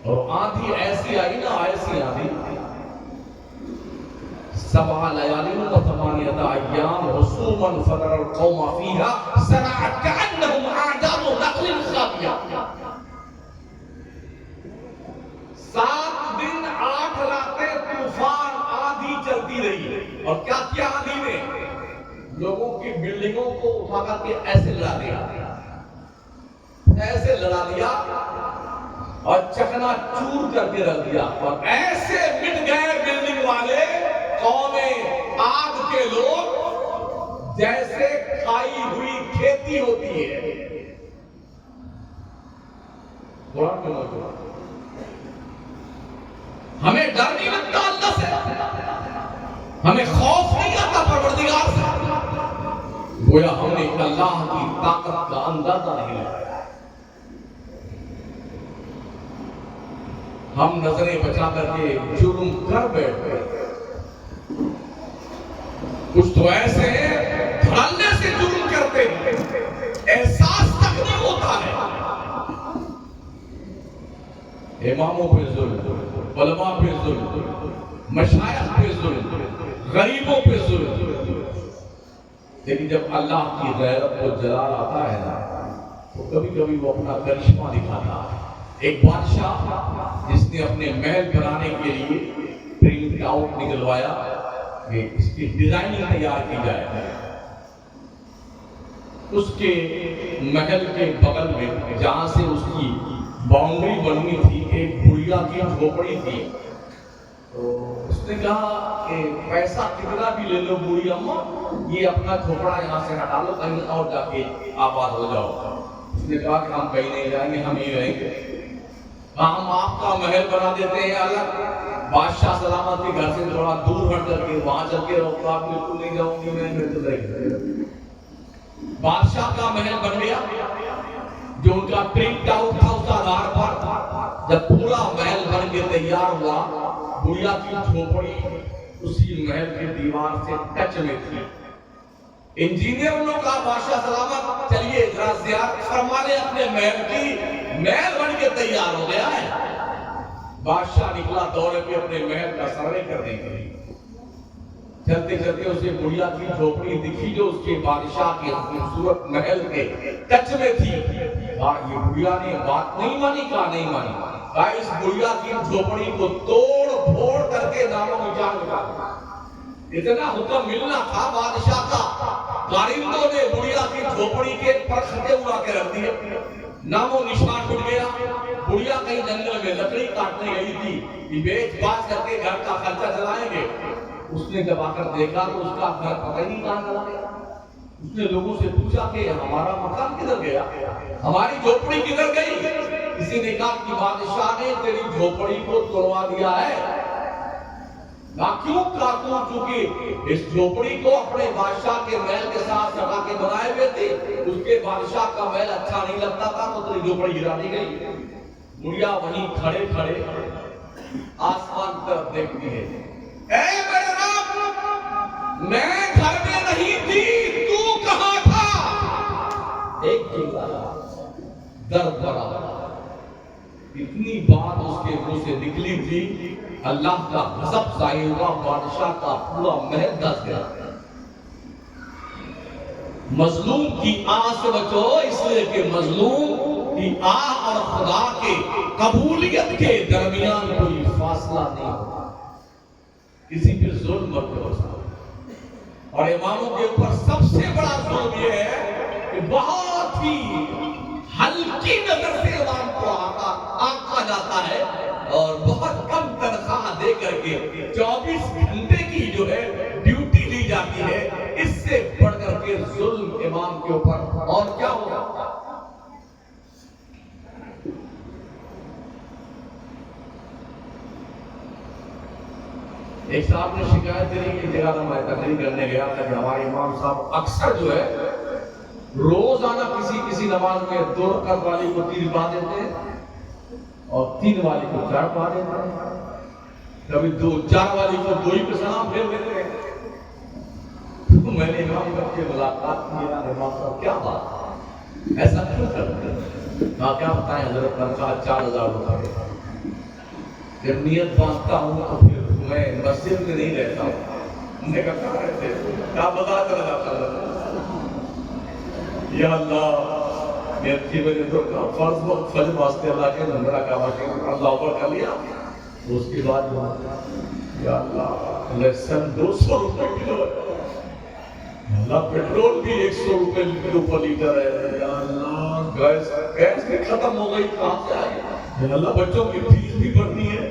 اور آندھی ایسی آئی نا، ایسی آندھی 7 لیال و 8 ایام حسوما فترى القوم فيها صرعى كأنهم أعجاز نخل خاوية۔ 7 دن 8 راتیں طوفان آندھی چلتی رہی، اور کیا کیا آندھی نے؟ لوگوں کی بلڈنگوں کو اٹھا کر کے ایسے لڑا دیا، ایسے لڑا دیا اور چکنا چور کر کے رکھ دیا، اور ایسے مٹ گئے بلڈنگ والے، قوم عاد کے لوگ، جیسے کھائی ہوئی کھیتی ہوتی ہے۔ قرآن میں موجود ہے۔ ہمیں ڈر نہیں لگتا اللہ سے، ہمیں خوف نہیں آتا پروردگار سے، گویا ہم نے اللہ کی طاقت کا اندازہ نہیں لگایا۔ ہم نظریں بچا کر کے جرم کر بیٹھے، کچھ تو ایسے دھڑلے سے جرم کرتے ہیں، احساس تک نہیں ہوتا ہے۔ اماموں پہ ظلم، علماء پہ ظلم، مشائخ پہ ظلم، غریبوں پہ ظلم، لیکن جب اللہ کی غیرت و جلال آتا ہے نا، تو کبھی کبھی وہ اپنا کرشمہ دکھاتا ہے۔ ایک بادشاہ جس نے اپنے محل بنانے کے لیے پرنٹ آؤٹ نکلوایا کہ اس کی ڈیزائننگ تیار کی جائے، اس کے محل کے بغل میں جہاں سے اس کی باؤنڈری بننی تھی، ایک بڑھیا کی جھوپڑی تھی، تو اس نے کہا کہ پیسہ کتنا بھی لے لو بوڑھی اماں، یہ اپنا جھوپڑا یہاں سے ہٹا لو، کہیں اور جا کے آباد ہو جاؤ۔ اس نے کہا کہ ہم کہیں نہیں جائیں گے، ہم ہی رہیں گے۔ ہم آپ کا محل بنا دیتے ہیں الگ، بادشاہ سلامت کے گھر سے تھوڑا دور ہٹ کر کے وہاں چل کے رہو، آپ بالکل نہیں جاؤں گی میں تو رہے۔ بادشاہ کا محل بن گیا، جو ان کا پرنٹ آؤٹ تھا اس آدھار پر۔ جب پورا محل بن کے تیار ہوا، بڑھیا کی جھوپڑی اسی محل کے دیوار سے ٹچ میں تھی۔ انجینئر نے کہا بادشاہ سلامت چلیے ذرا زیارت فرما لیں اپنے محل کی، محل بن کے تیار ہو گیا ہے۔ بادشاہ نکلا دورے پہ اپنے محل کا سروے کرنے کے لیے، چلتے چلتے اسے بڑھیا کی جھوپڑی دکھی جو اس کے بادشاہ کے خوبصورت محل کے ٹچ میں تھی۔ یہ بڑھیا نے بات نہیں مانی، کہا نہیں مانی، کہا اس بڑھیا کی جھوپڑی کو توڑ پھوڑ کر کے نام و نشان مٹا دیا۔ اتنا حکم ملنا تھا بادشاہ کا، کارندوں نے بڑھیا کی جھوپڑی کے پرختے اڑا کے رکھ دیے، نام و نشان ٹوٹ گیا۔ بڑھیا کہیں جنگل میں لکڑی کاٹنے گئی تھی کہ بیچ باچ کر کے گھر کا خرچہ چلائیں گے۔ اس نے جب آ کر دیکھا تو اس کا گھر پتہ ہی نہیں کہاں چلا گیا۔ اس نے لوگوں سے پوچھا کہ ہمارا مکان کدھر گیا، ہماری جھوپڑی کدھر گئی؟ کسی نے کہا کہ بادشاہ نے تیری جھوپڑی کو توڑوا دیا ہے۔ کیوں؟ چونکہ اس جھوپڑی کو اپنے بادشاہ کے محل کے ساتھ سٹا کے بنائے ہوئے تھے، اس کے بادشاہ کا محل اچھا نہیں لگتا تھا تو تیری جھوپڑی گرا دی گئی۔ بڑھیا وہیں کھڑے کھڑے آسمان طرف دیکھتی ہے، اے میرے رب، میں گھر میں نہیں تھی، تو کہاں تھا؟ ایک جملہ درد بھرا، اتنی بات اس کے منہ سے نکلی تھی، اللہ کا غضب ظاہر ہوا، بادشاہ کا پورا محل دھس گیا۔ مظلوم کی آہ سے بچو، اس لیے کہ مظلوم کی آہ اور خدا کے قبولیت کے درمیان کوئی فاصلہ نہیں ہوتا۔ کسی پہ ظلم مت کرو۔ اور اماموں کے اوپر سب سے بڑا ظلم یہ ہے کہ بہت ہی ہلکی نظر سے امام کو آنکا جاتا ہے، اور بہت کم تنخواہ دے کر کے 24 گھنٹے کی جو ہے ڈیوٹی دی جاتی ہے۔ اس سے بڑھ کر ایک صاحب نے شکایت کری کہ جگہ میں تقریر کرنے گیا تھا کہ ہمارے امام صاحب اکثر جو ہے روزانہ کسی نماز میں 2 رکعت والی کو 3 پڑھا دیتے ہیں اور 3 والی کو 4 پڑھا دیتے ہیں، کبھی 4 والی کو 2 ہی پہ سلام پھیر دیتے ہیں۔ تو میں نے امام صاحب سے ملاقات کی، امام صاحب کیا بات، ایسا کیوں کرتے ہیں؟ کہا کیا بتائیں حضرت، تنخواہ 4000 روپے، جب نیت باندھتا ہوں تو پھر میں مسجد میں نہیں رہتا ہوں۔ میں کہا کہاں رہتے ہیں؟ کہا بتا چلا جاتا ہوں۔ یا اللہ میں اچھی وجہ تو فرض وقت فجر واسطے اللہ کے نمبرہ کا واقعہ اللہ اوپر کر لیا، اس کے بعد یا اللہ لیسن 200 روپے کلو ہے، اللہ پیٹرول بھی 100 روپے کلو پر لیٹر ہے، یا اللہ گیس بھی ختم ہو گئی، کہاں سے آئی، یا اللہ بچوں کی فیس بھی بھرنی ہے۔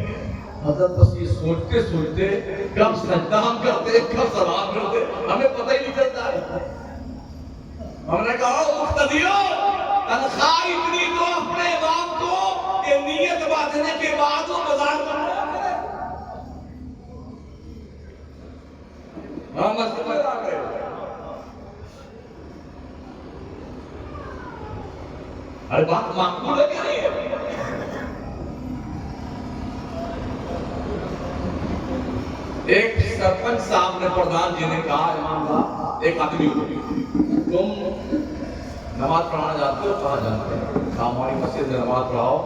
حضرت بس یہ سوچتے سوچتے کب سجدہ ہم کرتے کب سلام کرتے ہمیں پتہ ہی نہیں چلتا ہے۔ ہم نے کہا مقتدیو تنخواہ اتنی دو اپنے امام کو کہ نیت باندھنے کے بعد وہ بازار کرنا کرے۔ ہم مسجد میں آ گئے، ارے بات معقول ہے کیا نہیں ہے؟ ایک سرپنچ صاحب نے پردھان جی نے کہا امام صاحب ایک آدمی کو تم نماز پڑھانا جاتے ہو؟ کہاں جانتے ہیں؟ ہماری مسجد میں نماز پڑھاؤ،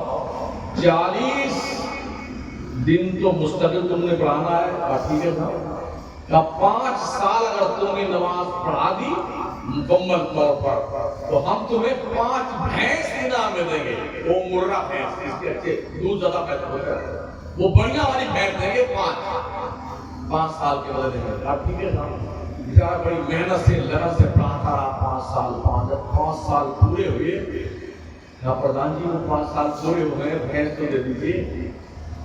40 دن تو مستقل تم نے پڑھانا ہے۔ کہا ٹھیک ہے صاحب، 5 سال اگر تم نے نماز پڑھا دی مکمل طور پر تو ہم تمہیں 5 بھینس انعام میں دیں گے، وہ مرہ بھینس، اس کے اچھے دودھ زیادہ پیدا ہوتا ہے، وہ بڑھیا والی بھینس دیں گے 5 سال کے بعد دیں گے۔ کہا ٹھیک ہے صاحب، بیچارہ بڑی محنت سے لگن سے پڑھاتا رہا 5 سال، 5 سال پورے ہوئے، کہا پردھان جی وہ 5 سال پورے ہو گئے، بھینس تو دے دیجیے۔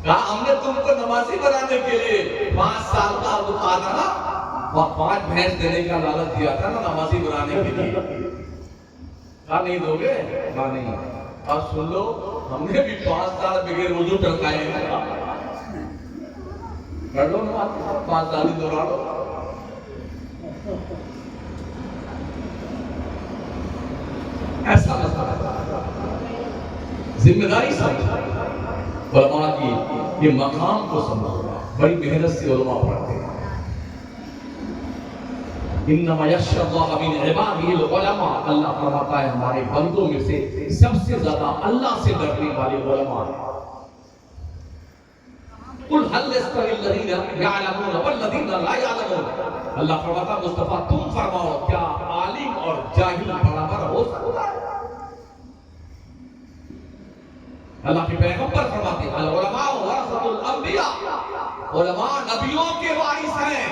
کہا ہم نے تم کو نمازی بنانے کے لیے 5 سال کا وہ کہا تھا نا، 5 بھینس دینے کا لالچ دیا تھا نا نمازی بنانے کے لیے۔ کہا نہیں دو گے؟ کہا نہیں۔ اب سن لو، ہم نے بھی 5 سال بغیر وضو ٹرکائے ہیں، کر لو نا 5 سال ہی دورا لو۔ ایسا ذمہ داری سمجھا، علماء کی یہ مقام کو سمجھا، بڑی محنت سے علماء پڑھتے ہیں۔ انما یخشی اللہ من عبادہ العلماء، اللہ فرماتا ہے ہمارے بندوں میں سے سب سے زیادہ اللہ سے ڈرنے والے علماء ہیں۔ قل هل يستوي الذين يعلمون والذين لا يعلمون، اللہ فرماتا مصطفیٰ تم فرماؤ کیا عالم اور جاہل برابر ہو سکتا ہے؟ اللہ کے پیغمبر فرماتے ہیں العلماء ورثۃ الانبیاء، علماء نبیوں کے وارث ہیں۔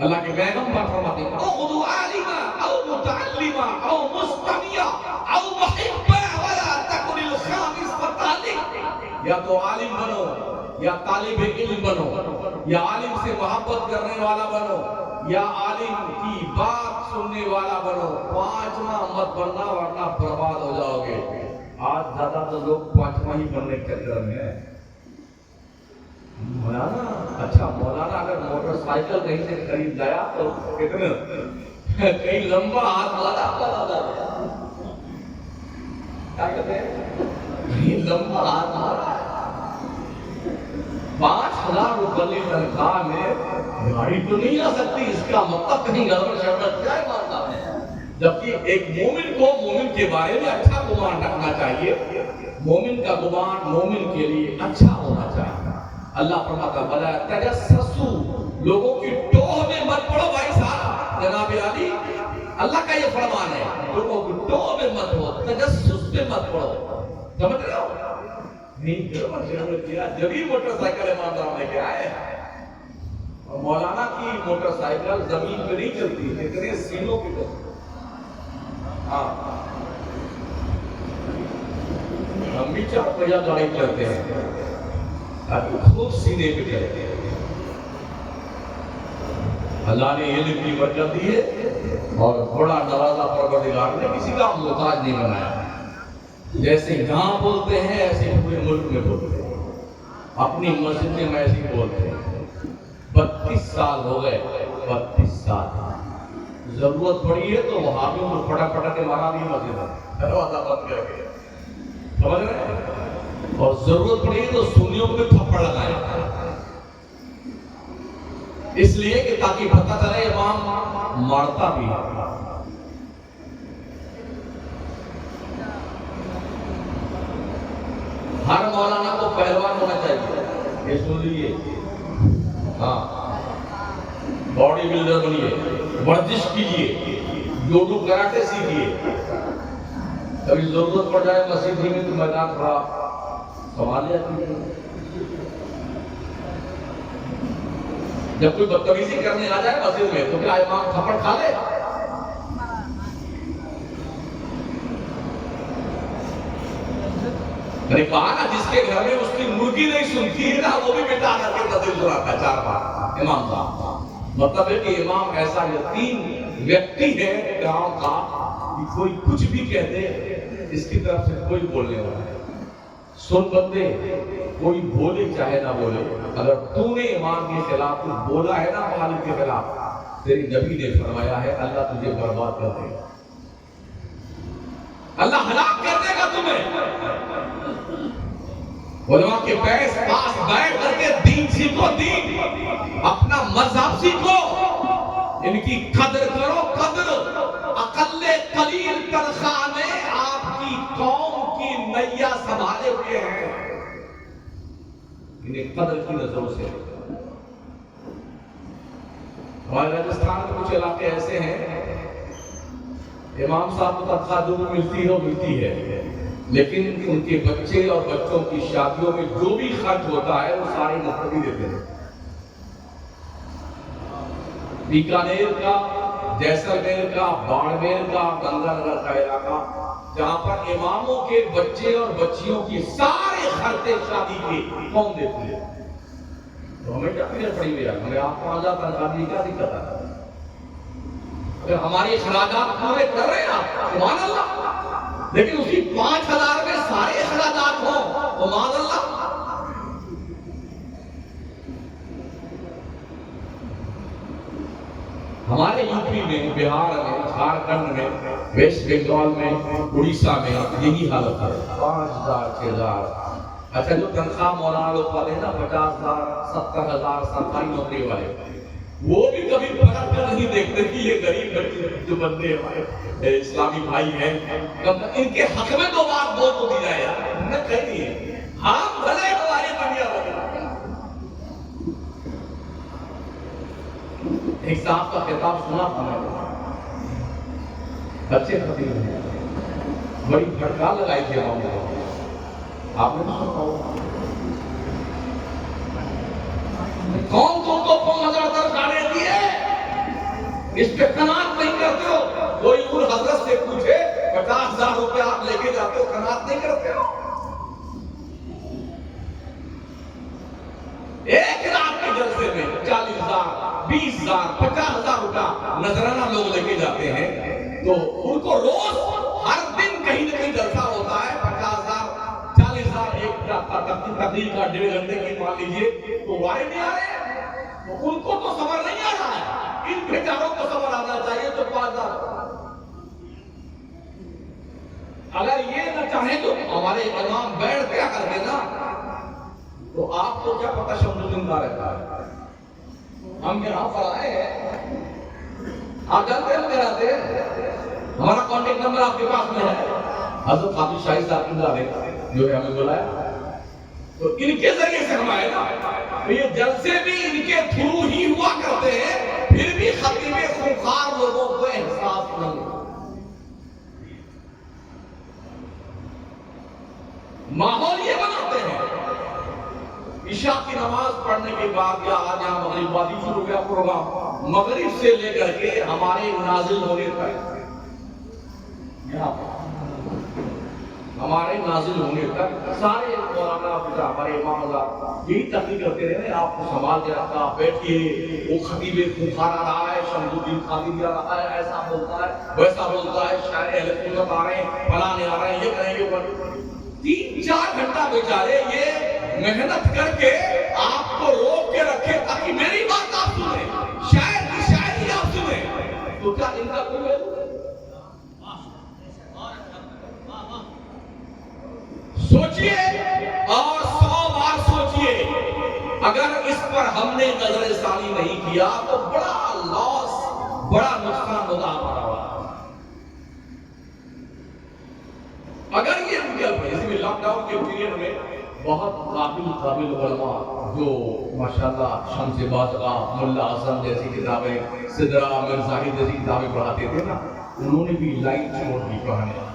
اللہ کے پیغمبر فرماتے ہیں اخذوا عالما او متعلما او مستمعا او محبا ولا تكن الخامس فطالب، یا تو عالم بنو یا طالب علم بنو، یا عالم سے محبت کرنے والا بنو یا عالم کی بات سننے والا بنو، 5واں مت بننا ورنہ برباد ہو جاؤ گے۔ آج زیادہ تر لوگ 5واں ہی بننے کے چکر میں ہیں۔ مولانا اچھا مولانا اگر موٹر سائیکل کہیں سے خرید لایا تو کتنے کہیں لمبا ہاتھ والا کیا کہتے ہیں، کہیں لمبا ہاتھ والا 5000 روپے تنخواہ میں گاڑی تو نہیں آ سکتی، اس کا مطلب کہیں گڑبڑ شڑبڑ کیا ہے مانتا ہے۔ جبکہ ایک مومن کو مومن کے بارے میں اچھا گمان رکھنا چاہیے، مومن کا گمان مومن کے لیے اچھا ہونا چاہیے۔ اللہ فرماتا بلا تجسسو، لوگوں کی ٹوہ میں مت پڑو بھائی صاحب، جناب علی اللہ کا یہ فرمان ہے، لوگوں کی ٹوہ میں مت ہو، تجسس میں مت پڑو، سمجھ رہے ہو؟ نہیں جبھی موٹر سائیکل امام لے کے آئے، اور مولانا کی موٹر سائیکل زمین پہ نہیں چلتی، اتنے سینوں پہ چلتی۔ ہاں ہم بھی 4 پہیہ گاڑی چلتے ہیں تاکہ خوب سینے پہ چلتے ہیں۔ اللہ نے علم کی برکت دی ہے اور بڑا نوازا پروردگار نے، کسی کا محتاج نہیں بنایا۔ جیسے یہاں بولتے ہیں ایسے پورے ملک میں بولتے ہیں، اپنی مسجد میں ایسے ہی بولتے ہیں 32 سال ہو گئے، 32 سال ضرورت پڑی ہے تو وہابیوں کو پھٹا پھٹا کے مارا نہیں مسجد ہے، دروازہ بند کر کے، سمجھ رہے ہیں؟ اور ضرورت پڑی ہے تو سنیوں کو بھی تھپڑ لگائے، اس لیے کہ تاکہ پتہ چلے امام مارتا بھی ہے۔ ہر مولانا کو پہلوان ہونا چاہیے، یہ سن لیجیے، ہاں باڈی بلڈر بنیے، ورزش کیجیے، جوڈو کراٹے سیکھیے، کبھی ضرورت پڑ جائے مسجد میں تو میدان کھڑا سنبھال لیا کیجیے۔ جب کوئی بدتمیزی کرنے آ جائے مسجد میں تو کیا امام تھپڑ کھا لے؟ میں نے کہا نا جس کے گھر میں اس کی مرغی نہیں سنتی ہے نا وہ بھی بیٹا کر کے تدل سناتا ہے 4 بار امام صاحب۔ مطلب ہے کہ امام ایسا یتیم ویکتی ہے گاؤں کا کہ کوئی کچھ بھی کہہ دے اس کی طرف سے کوئی بولنے والا ہے۔ سن بندے، کوئی بولے چاہے نہ بولے، اگر تو نے امام کے خلاف کچھ بولا ہے نا مالک کے خلاف، تیری نبی نے فرمایا ہے اللہ تجھے برباد کر دے گا، اللہ ہلاک کر دے گا تمہیں۔ علماء کے پاس بیٹھ کر کے دین سیکھو، دین اپنا مذہب سیکھو، ان کی قدر کرو، قدر اقل قلیل تنخواہ میں آپ کی قوم کی نیا سنبھالے ہوئے ہیں، انہیں قدر کی نظروں سے۔ ہمارے راجستھان کے کچھ علاقے ایسے ہیں امام صاحب کو تنخواہ جو ملتی ہے وہ ملتی ہے، لیکن ان کے بچے اور بچوں کی شادیوں میں جو بھی خرچ ہوتا ہے وہ سارے مفتی دیتے ہیں۔ بیکانیر کا، جیسلمیر کا، باڑمیر کا، گنگا نگر کا علاقہ جہاں پر اماموں کے بچے اور بچیوں کی سارے خرچے شادی کے کون دیتے ہیں؟ تو ہمیں کیا فکر پڑی ہوئی ہے؟ ہمیں آپ 5000 تنخواہ دی کیا دقت ہے؟ اگر ہماری اخراجات پورے کر رہے ہیں آپ سبحان اللہ، لیکن اسی 5000 میں سارے اخراجات ہوں تو مان اللہ۔ ہمارے یو پی میں، بہار میں، جھارکھنڈ میں، ویسٹ بنگال میں، اڑیسہ میں یہی حالت ہے، 5000 6000۔ اچھا جو تنخواہ مولانا لوگ والے نا 50000 70000 سرکاری نوکری والے، وہ بھی کبھی پلٹ کر نہیں دیکھتے کہ یہ غریب بچے جو بندے ہمارے اسلامی بھائی ہیں، ان کے حق میں تو بات بہت کو دی جائے یار، ہم نے کہہ دی ہے ہم بھلے ہماری دنیا بھلے۔ ایک صاحب کا خطاب سنا تھا میں نے، اچھے خطیب ہیں، بڑی بھڑکا لگائی تھی ہم نے، آپ نے سنا ہوگا کون تم کو 5000 تنخواہ دی ہے، اس پہ قناعت نہیں کرتے ہو؟ کوئی اور حضرت سے پوچھے 50000 روپے آپ لے کے جاتے ہو، قناعت نہیں کرتے ہو؟ ایک رات کے جلسے میں 40000 20000 50000 روپے نذرانہ لوگ لے کے جاتے ہیں، تو ان کو روز ہر دن کہیں نہ کہیں جلسہ ہوتا ہے، 50000 40000 ایک تقریر کا 1.5 گھنٹے کی مان لیجیے، تو وائے نہیں آ رہے ہیں، تو ان کو تو صبر نہیں آ رہا ہے، ان بیچاروں کو صبر آنا چاہیے۔ تو 5000 اگر یہ نہ چاہیں تو ہمارے امام بیٹھ کیا کر کے نا، تو آپ کو کیا پتہ شمس زندہ رہتا ہے۔ ہم یہاں پر آئے ہیں، آپ جانتے ہیں میرا دے ہمارا کانٹیکٹ نمبر آپ کے پاس میں ہے، حضرت حافظ شاہی صاحب نے جو ہے ہمیں بلایا، تو ان کے ذریعے سے ہم آئے نا، تو یہ جلسے بھی ان کے تھرو ہی ہوا کرتے ہیں، پھر بھی خطیب خونخوار لوگوں کو احساس نہیں۔ ماحول یہ بناتے ہیں، عشاء کی نماز پڑھنے کے بعد یا آج یہاں مغرب بادی شروع ہو گیا پروگرام، مغرب سے لے کر کے ہمارے نازل ہونے تک، ہمارے نازل ہونے تک سارے مولانا ہمارے امام اللہ یہی تقریر کرتے رہے، آپ کو سنبھال کے رکھا، بیٹھیے، وہ خطیب خونخوار آ رہا ہے، شمس الدین خادمی آ رہا ہے، ایسا بولتا ہے ویسا بولتا ہے، شاعر اہل سنت آ رہے ہیں، فلاں آ رہے ہیں، یہ کریں گے، 3-4 گھنٹہ بیچارے یہ محنت کر کے آپ کو روک کے رکھے تاکہ میری بات آپ سنیں، شاید کی شاید آپ سنیں، تو کیا ان کا کوئی ویلو؟ سوچئے اور 100 بار سوچئے، اگر اس پر ہم نے نظر ثانی نہیں کیا تو بڑا لاس، بڑا نقصان ہوگا ہمارا۔ اگر یہ اس میں لاک ڈاؤن کے پیریڈ میں بہت قابل علماء جو ماشاءاللہ شمس بازغہ، ملا اعظم جیسی کتابیں، سدرہ امیر زاہد جیسی کتابیں پڑھاتے تھے نا، انہوں نے بھی لائن چھوڑ دی پڑھانے۔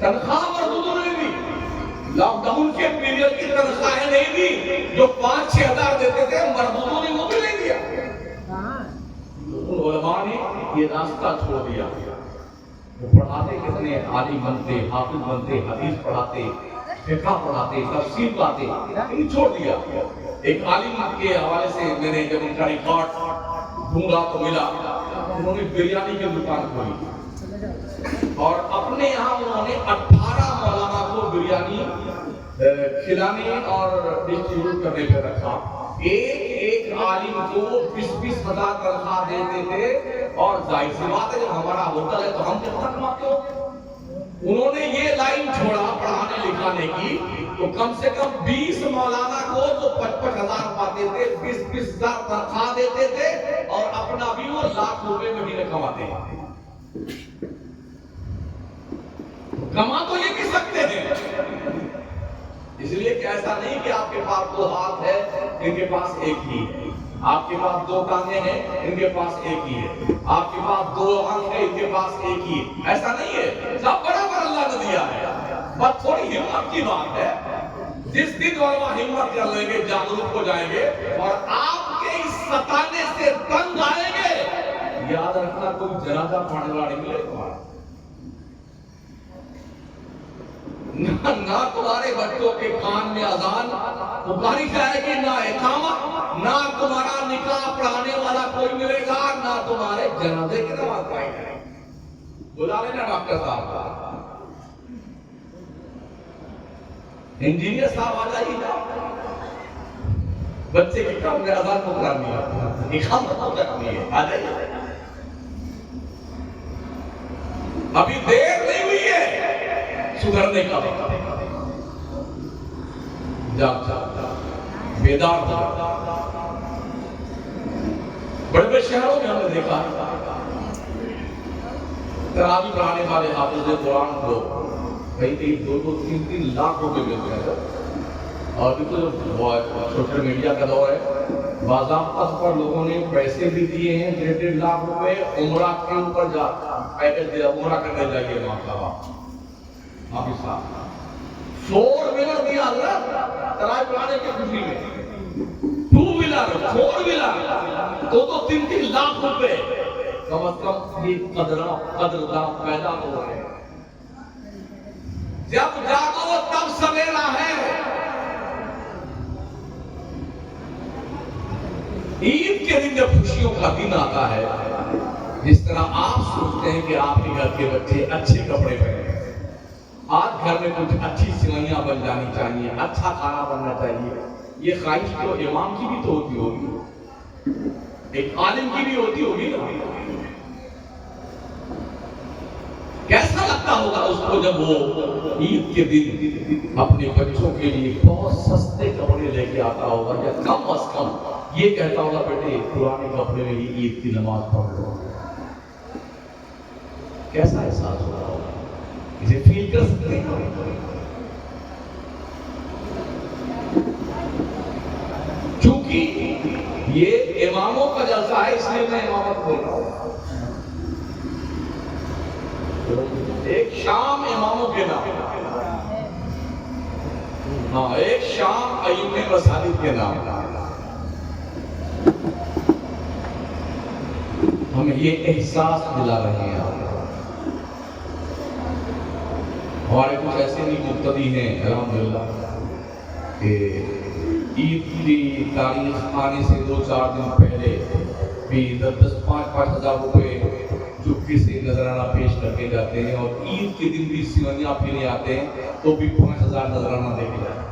تنخواہ مردودوں نے بھی لاک ڈاؤن کے پیریڈ کی تنخواہیں نہیں دی، جو 5-6 ہزار دیتے تھے مردودوں نے وہ بھی نہیں دیا۔ ان علماء نے یہ راستہ چھوڑ دیا۔ وہ پڑھاتے کتنے عالم بنتے، حافظ بنتے، حدیث پڑھاتے، فقہ پڑھاتے، تفسیر پڑھاتے، انہیں چھوڑ دیا۔ ایک عالم کے حوالے سے میں نے جب ان کا ریکارڈ ڈھونڈا تو ملا، انہوں نے بریانی کی دکان کھولی اور اپنے یہاں انہوں نے 18 مولانا کو بریانی کھلانے اور ڈسٹریبیوٹ کرنے پہ رکھا۔ ایک عالم کو 20-20 ہزار تنخواہ دیتے تھے، اور ظاہر سی بات ہے جب ہمارا ہوٹل ہے تو ہم کتنا کماتے ہو۔ انہوں نے یہ لائن چھوڑا پڑھانے لکھانے کی، تو کم سے کم 20 مولانا کو جو 55 ہزار پاتے تھے، 20-20 ہزار تنخواہ دیتے تھے، اور اپنا بھی وہ لاکھ روپے مہینے کماتے ہیں۔ کما تو یہ بھی سکتے ہیں، اس لیے کہ ایسا نہیں کہ آپ کے پاس 2 ہاتھ ہے، ان کے پاس ایک ہی ہے، آپ کے پاس 2 ٹانگیں ہیں، ان کے پاس ایک ہی ہے، آپ کے پاس 2 آنکھ ہے، ان کے پاس ایک ہی ہے۔ ایسا نہیں ہے، سب برابر اللہ نے دیا ہے، بس تھوڑی ہمت کی بات ہے۔ جس دن علماء ہمت کر لیں گے، جاگروک ہو جائیں گے اور آپ کے اس ستانے سے تنگ آئیں گے، یاد رکھنا کوئی جنازہ پڑھنے والا نہیں ملے تمہارا، نہ تمہارے بچوں کے کان میں اذان پکاری جائے گی، نہ اقامت، نہ تمہارا نکاح پڑھانے والا کوئی ملے گا، نہ تمہارے جنازے کی نماز پڑھائی جائے گی۔ بلا لینا ڈاکٹر صاحب کا، انجینئر صاحب آ جائیے گا، بچے کے کان میں اذان پکارنی ہے، اقامت پکارنی ہے، آ جائیے، ابھی دیر نہیں ہوئی ہے سدھرنے کا۔ جاگ بیدار تھا۔ بڑے بڑے شہروں میں ہم نے دیکھا تراویح پڑھانے والے حافظ قرآن کو کئی 2-3 لاکھ روپے ملتے ہیں، اور سوشل میڈیا کا دور ہے، باضابطہ پر لوگوں نے پیسے بھی دیے ہیں، 1.5 لاکھ روپے عمرہ کے اوپر جا پیکج دیا، عمرہ کرنے جائیے ماشاءاللہ حافظ صاحب، 4 ویلر دیا اللہ تراویح پڑھانے کی خوشی میں، 2 ویلر 4 ویلر، 2-3 لاکھ روپے، کم از کم یہ قدرداں پیدا ہو رہے ہیں۔ جب جاگو تب سویرا ہے۔ عید کے دن جب خوشیوں کا دن آتا ہے، جس طرح آپ سوچتے ہیں کہ آپ کے گھر کے بچے اچھے کپڑے پہنے، آج گھر میں کچھ اچھی سوئیاں بن جانی چاہیے، اچھا کھانا بننا چاہیے، یہ خواہش تو امام کی بھی تو ہوتی ہوگی، ایک عالم کی بھی ہوتی ہوگی نا۔ کیسا لگتا ہوگا اس کو جب وہ عید کے دن اپنے بچوں کے لیے بہت سستے کپڑے لے کے آتا ہوگا، یا کم از کم یہ کہتا ہوگا بیٹے پرانے کپڑے میں ہی عید کی نماز پڑھ لو۔ کیسا احساس ہو رہا ہوگا، اسے فیل کر سکتے ہیں؟ چونکہ یہ اماموں کا جلسہ ہے، اس لیے میں امامت بول رہا ہوں۔ ایک شام اماموں کے نام، ہاں ایک شام ائمہ مساجد کے نام، ہمیں یہ احساس دلا رہے ہیں۔ ہمارے کچھ ایسے بھی مقتدی ہیں الحمدللہ کہ عید کی تاریخ آنے سے 2-4 دن پہلے بھی 10-5 ہزار روپے چپکے سے نذرانہ پیش کر کے جاتے ہیں، اور عید کے دن بھی سوئیاں پینے آتے ہیں تو بھی 5000 نذرانہ دے کے جائے.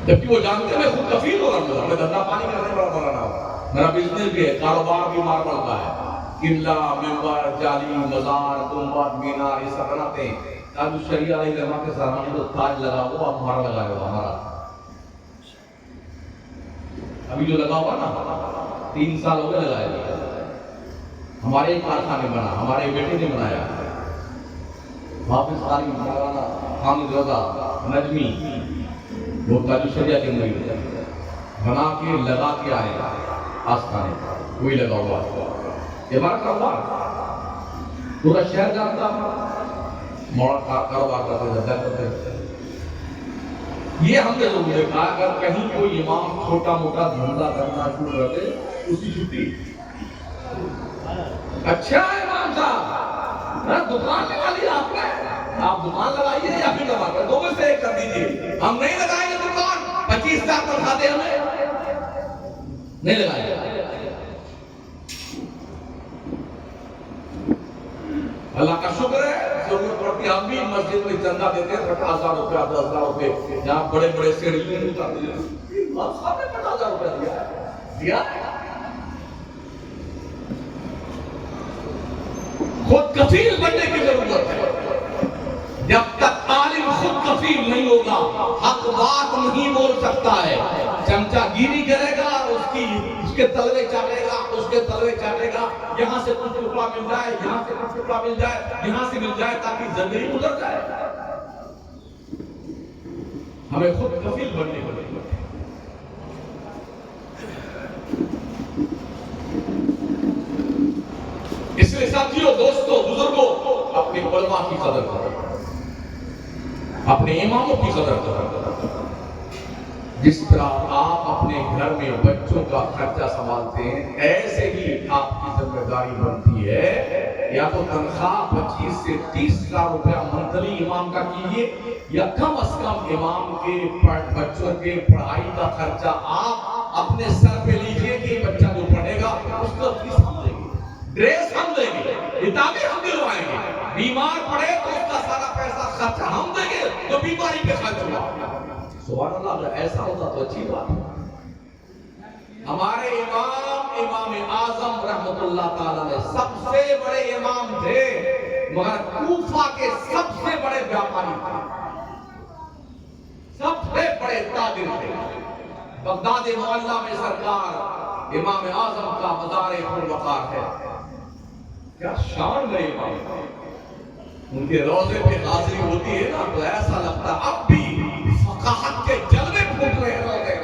جبکہ وہ جانتے ہیں میں خود کفیل ہو رہا ہوں، میں دھندا پانی کرنے والا مولانا ہوں، میرا بزنس بھی ہے، کاروبار بھی ماربل کا ہے، قلعہ، ممبر، جالی، مزار، گنبد، مینار، یہ سب بناتے ہیں. تاج الشریعہ علیہ السلام کے سامنے تو تاج لگا ہوا، اب ہمارا لگا ہوا، ہمارا ابھی جو لگا ہوا نا 3 سال ہو گئے لگائے، ہمارے کارخانے بنا، ہمارے بیٹے نے بنایا. حافظ قاری مولانا حامد رضا نجمی وہ تاج الشریعہ کے مرید بنا کے لگا کے آئے آستانے، وہی لگا ہوا یہ ہمارا کاروبار. پورا شہر جانتا موڑا کاروبار کرتے. یہ ہم نے ضرور دیکھا اگر کہیں کوئی امام چھوٹا موٹا دھندا کرنا شروع کر دے اس کی چھٹی. اچھا امام صاحب دکان لگا لی آپ نے، آپ دکان لگائیے یا پھر لگا کر 2 میں سے 1 کر دیجیے. ہم نہیں لگائیں گے دکان، 25,000 تنخواہ دے ہمیں نہیں لگائیں گے. اللہ کا شکر ہے ضرورت پڑتی ہم بھی مسجد میں چندہ دیتے ہیں 50,000 روپیہ 10,000 روپے جہاں بڑے بڑے سیڑھیوں میں اتار دیے. صاحب نے 50,000 روپیہ دیا خود کفیل بننے کی ضرورت ہے. جب تک عالم خود کفیل نہیں ہوگا حق بات نہیں بول سکتا ہے. چمچا گیری کرے گا، اس کے تلوے چاٹے گا، یہاں سے کچھ ٹکڑا مل جائے، یہاں سے کچھ ٹکڑا مل جائے، یہاں سے مل جائے تاکہ زندگی گزر جائے. ہمیں خود کفیل بننے کی ضرورت ہے. اس لیے ساتھیوں، دوستوں، بزرگوں، اپنے علماء کی قدر کرو، اپنے اماموں کی قدر کرو. جس طرح آپ اپنے گھر میں بچوں کا خرچہ سنبھالتے ہیں ایسے ہی آپ کی ذمہ داری بنتی ہے یا تو تنخواہ 25 سے 30,000 روپیہ منتھلی امام کا کیجیے یا کم از کم امام کے بچوں کے پڑھائی کا خرچہ آپ اپنے سر پہ لیجیے کہ بچہ جو پڑھے گا اس کا فیس ہم دیں گے، ڈریس ہم دیں گے، کتابیں ہم دلوائیں گے. بیمار پڑے تو اس کا سارا پیسہ خرچہ ہم دیں گے جو بیماری پہ خرچ ہوا. سبحان اللہ، اگر ایسا ہوتا تو اچھی بات ہے. ہمارے امام اعظم رحمت اللہ تعالیٰ نے سب سے بڑے امام تھے مگر کوفہ کے سب سے بڑے ویاپاری تھے، سب سے بڑے تاجر تھے. بغداد معلیٰ میں سرکار امام اعظم کا مزار پروقار ہے. کیا شان ہے امام، ان کے روضے پہ حاضری ہوتی ہے نا تو ایسا لگتا اب بھی فقاہت کے جلوے پھوٹ رہے روضے.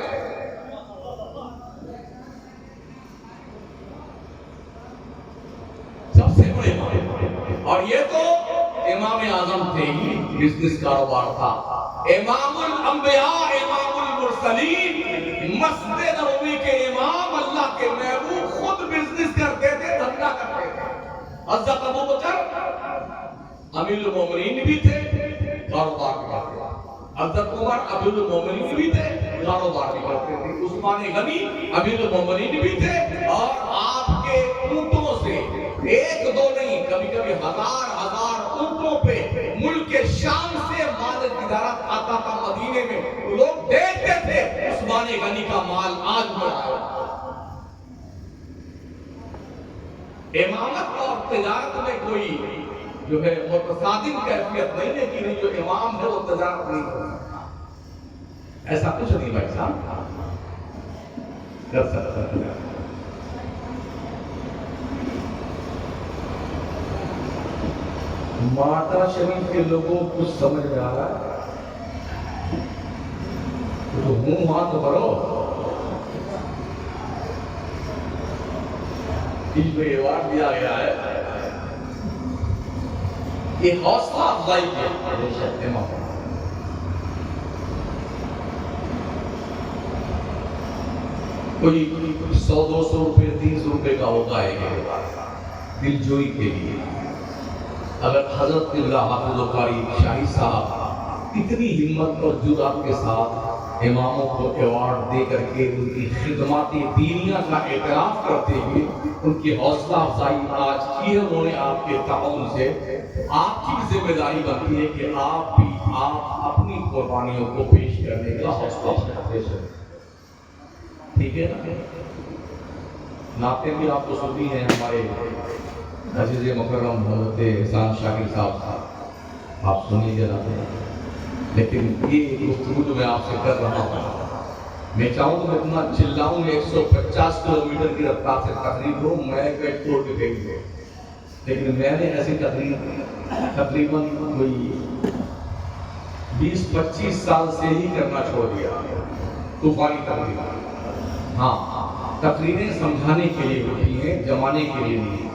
سب سے بڑے امام، اور یہ تو امام اعظم تھے ہی، بزنس کاروبار تھا. امام الانبیاء، امام المرسلین، مسجد نبوی کے امام، اللہ کے محبوب خود بزنس کرتے تھے، دھندا کرتے تھے. حضرت ابو بکر امیر المومنین بھی تھے، کاروبار بھی کرتے تھے. حضرت عمر امیر المومنین بھی تھے، کاروبار بھی کرتے تھے. عثمان غنی امیر المومنین بھی تھے اور آپ کے اونٹوں سے 1-2 نہیں کبھی کبھی 1000 اونٹوں پہ ملک کے شام سے مال تجارت آتا تھا مدینے میں. لوگ دیکھتے تھے عثمان غنی کا مال آج بڑھا. امامت اور تجارت میں کوئی جو ہے متصادم کیفیت نہیں ہے کہ نہیں جو امام ہے وہ تجارت نہیں کر سکتا. ایسا کچھ نہیں بھائی صاحب کر سکتا ہے. ماتا شریف کے لوگوں کو سمجھ میں آ رہا ہے تو منہ ہاتھ بھرو. اس میں ایوارڈ دیا گیا ہے یہ حوصلہ افزائی کے امام. کوئی 100-200 روپے 300 روپے کا ہوتا ہے دل جوئی کے لیے. اگر حضرت قبلہ حافظ و قاری شاہی صاحب اتنی ہمت اور جرأت کے ساتھ اماموں کو ایوارڈ دے کر کے ان کی خدمات دینیہ کا اعتراف کرتے ہوئے ان کی حوصلہ افزائی آج کی ہے انہوں نے آپ کے تعاون سے، آپ کی ذمہ داری بنتی ہے کہ آپ اپنی قربانیوں کو پیش کرنے کا حوصلہ افزائی کریں۔ ٹھیک ہے نا؟ نعتیں بھی آپ کو سنی ہیں ہمارے عزیز مکرم حضرت احسان شاکر صاحب، آپ سنیے گے نعتیں۔ لیکن یہ گفتگو جو میں آپ سے کر رہا ہوں، میں چاہوں تو میں اتنا چلاؤں 150 کلومیٹر کی رفتار سے تقریر ہوں، میں کہیں توڑ کے پھینک دوں، لیکن میں نے ایسی تقریباً کوئی 20-25 سال سے ہی کرنا چھوڑ دیا، طوفانی تقریر۔ ہاں، تقریریں سمجھانے کے لیے ہوتی ہیں، جمانے کے لیے نہیں۔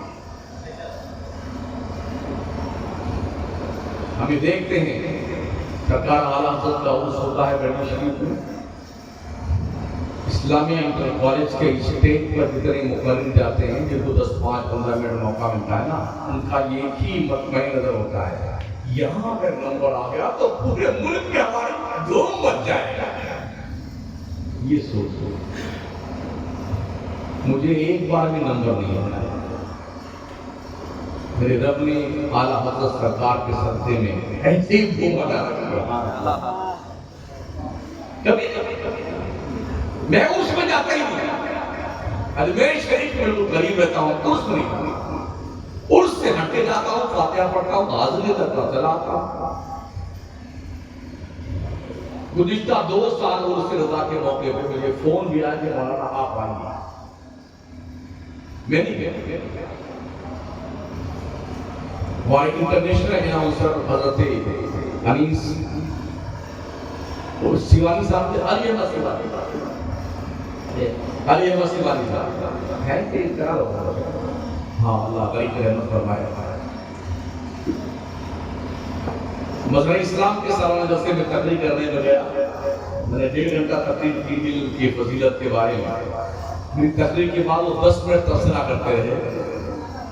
ہمیں دیکھتے ہیں سرکار اعلیٰ حضرت کا عرس ہوتا ہے بڑی شریف میں، اسلامیہ انٹر کالج کے اسٹیج پر جتنے مقرر جاتے ہیں جن کو 10-5-15 منٹ موقع ملتا ہے نا، ان کا ایک ہی مطمع نظر ہوتا ہے، یہاں اگر نمبر آ گیا تو پورے ملک میں ہماری دھوم مچ جائے گا۔ یہ سوچو، مجھے ایک بار بھی نمبر نہیں آنا ہے، میرے رب نے اعلیٰ حضرت سرکار کے صدقے میں ایسے ہی دھوم مچا رکھا۔ کبھی میں اس میں جاتا ہی نہیں، اجمیر شریف میں لوگ غریب رہتا ہوں، اس میں نہیں، اس سے ہٹ کے جاتا ہوں، فاتحہ پڑھتا ہوں، حاضری کرتا چلا آتا ہوں۔ گزشتہ 2 سال عرس رضا کے موقع پہ مجھے فون بھی آیا کہ مولانا آپ آئیے، میں نہیں گیا۔ ہمارے انٹرنیشنل اناؤنسر حضرت انیس سیوانی صاحب تھے، علی احمد سیوانی صاحب ہے کہ کرا لو، ہاں اللہ بڑی رحمت فرمائے۔ مظہر اسلام کے سالانہ جلسے میں تقریر کرنے میں گیا، میں نے 1.5 گھنٹہ تقریر کی علم کی فضیلت کے بارے میں۔ میری تقریر کے بعد وہ 10 منٹ تبصرہ کرتے رہے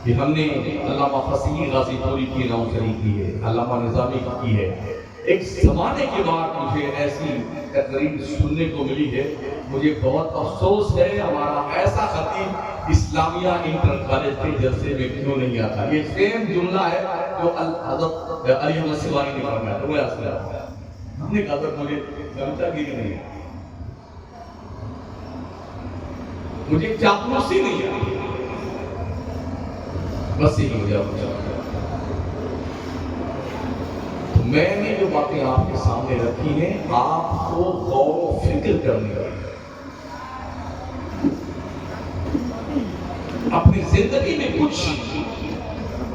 کہ ہم نے علامہ فصیح غازی پوری کی ناؤنسری کی ہے، علامہ نظامی کی ہے۔ ایک زمانے کے بعد مجھے ایسی تقریر سننے کو ملی ہے، مجھے بہت افسوس ہے ہمارا ایسا خطیب اسلامیہ انٹر کالج کے جلسے میں کیوں نہیں آتا۔ یہ سیم جملہ ہے جو حضرت علی احمد سیوانی نے فرمایا، تو میں ہم نے کہا تھا مجھے سمجھا کہ نہیں، مجھے چاپلوسی نہیں آتی، بس یہی ہو جاتا۔ میں نے جو باتیں آپ کے سامنے رکھی ہیں، آپ کو غور و فکر کرنی ہے، اپنی زندگی میں کچھ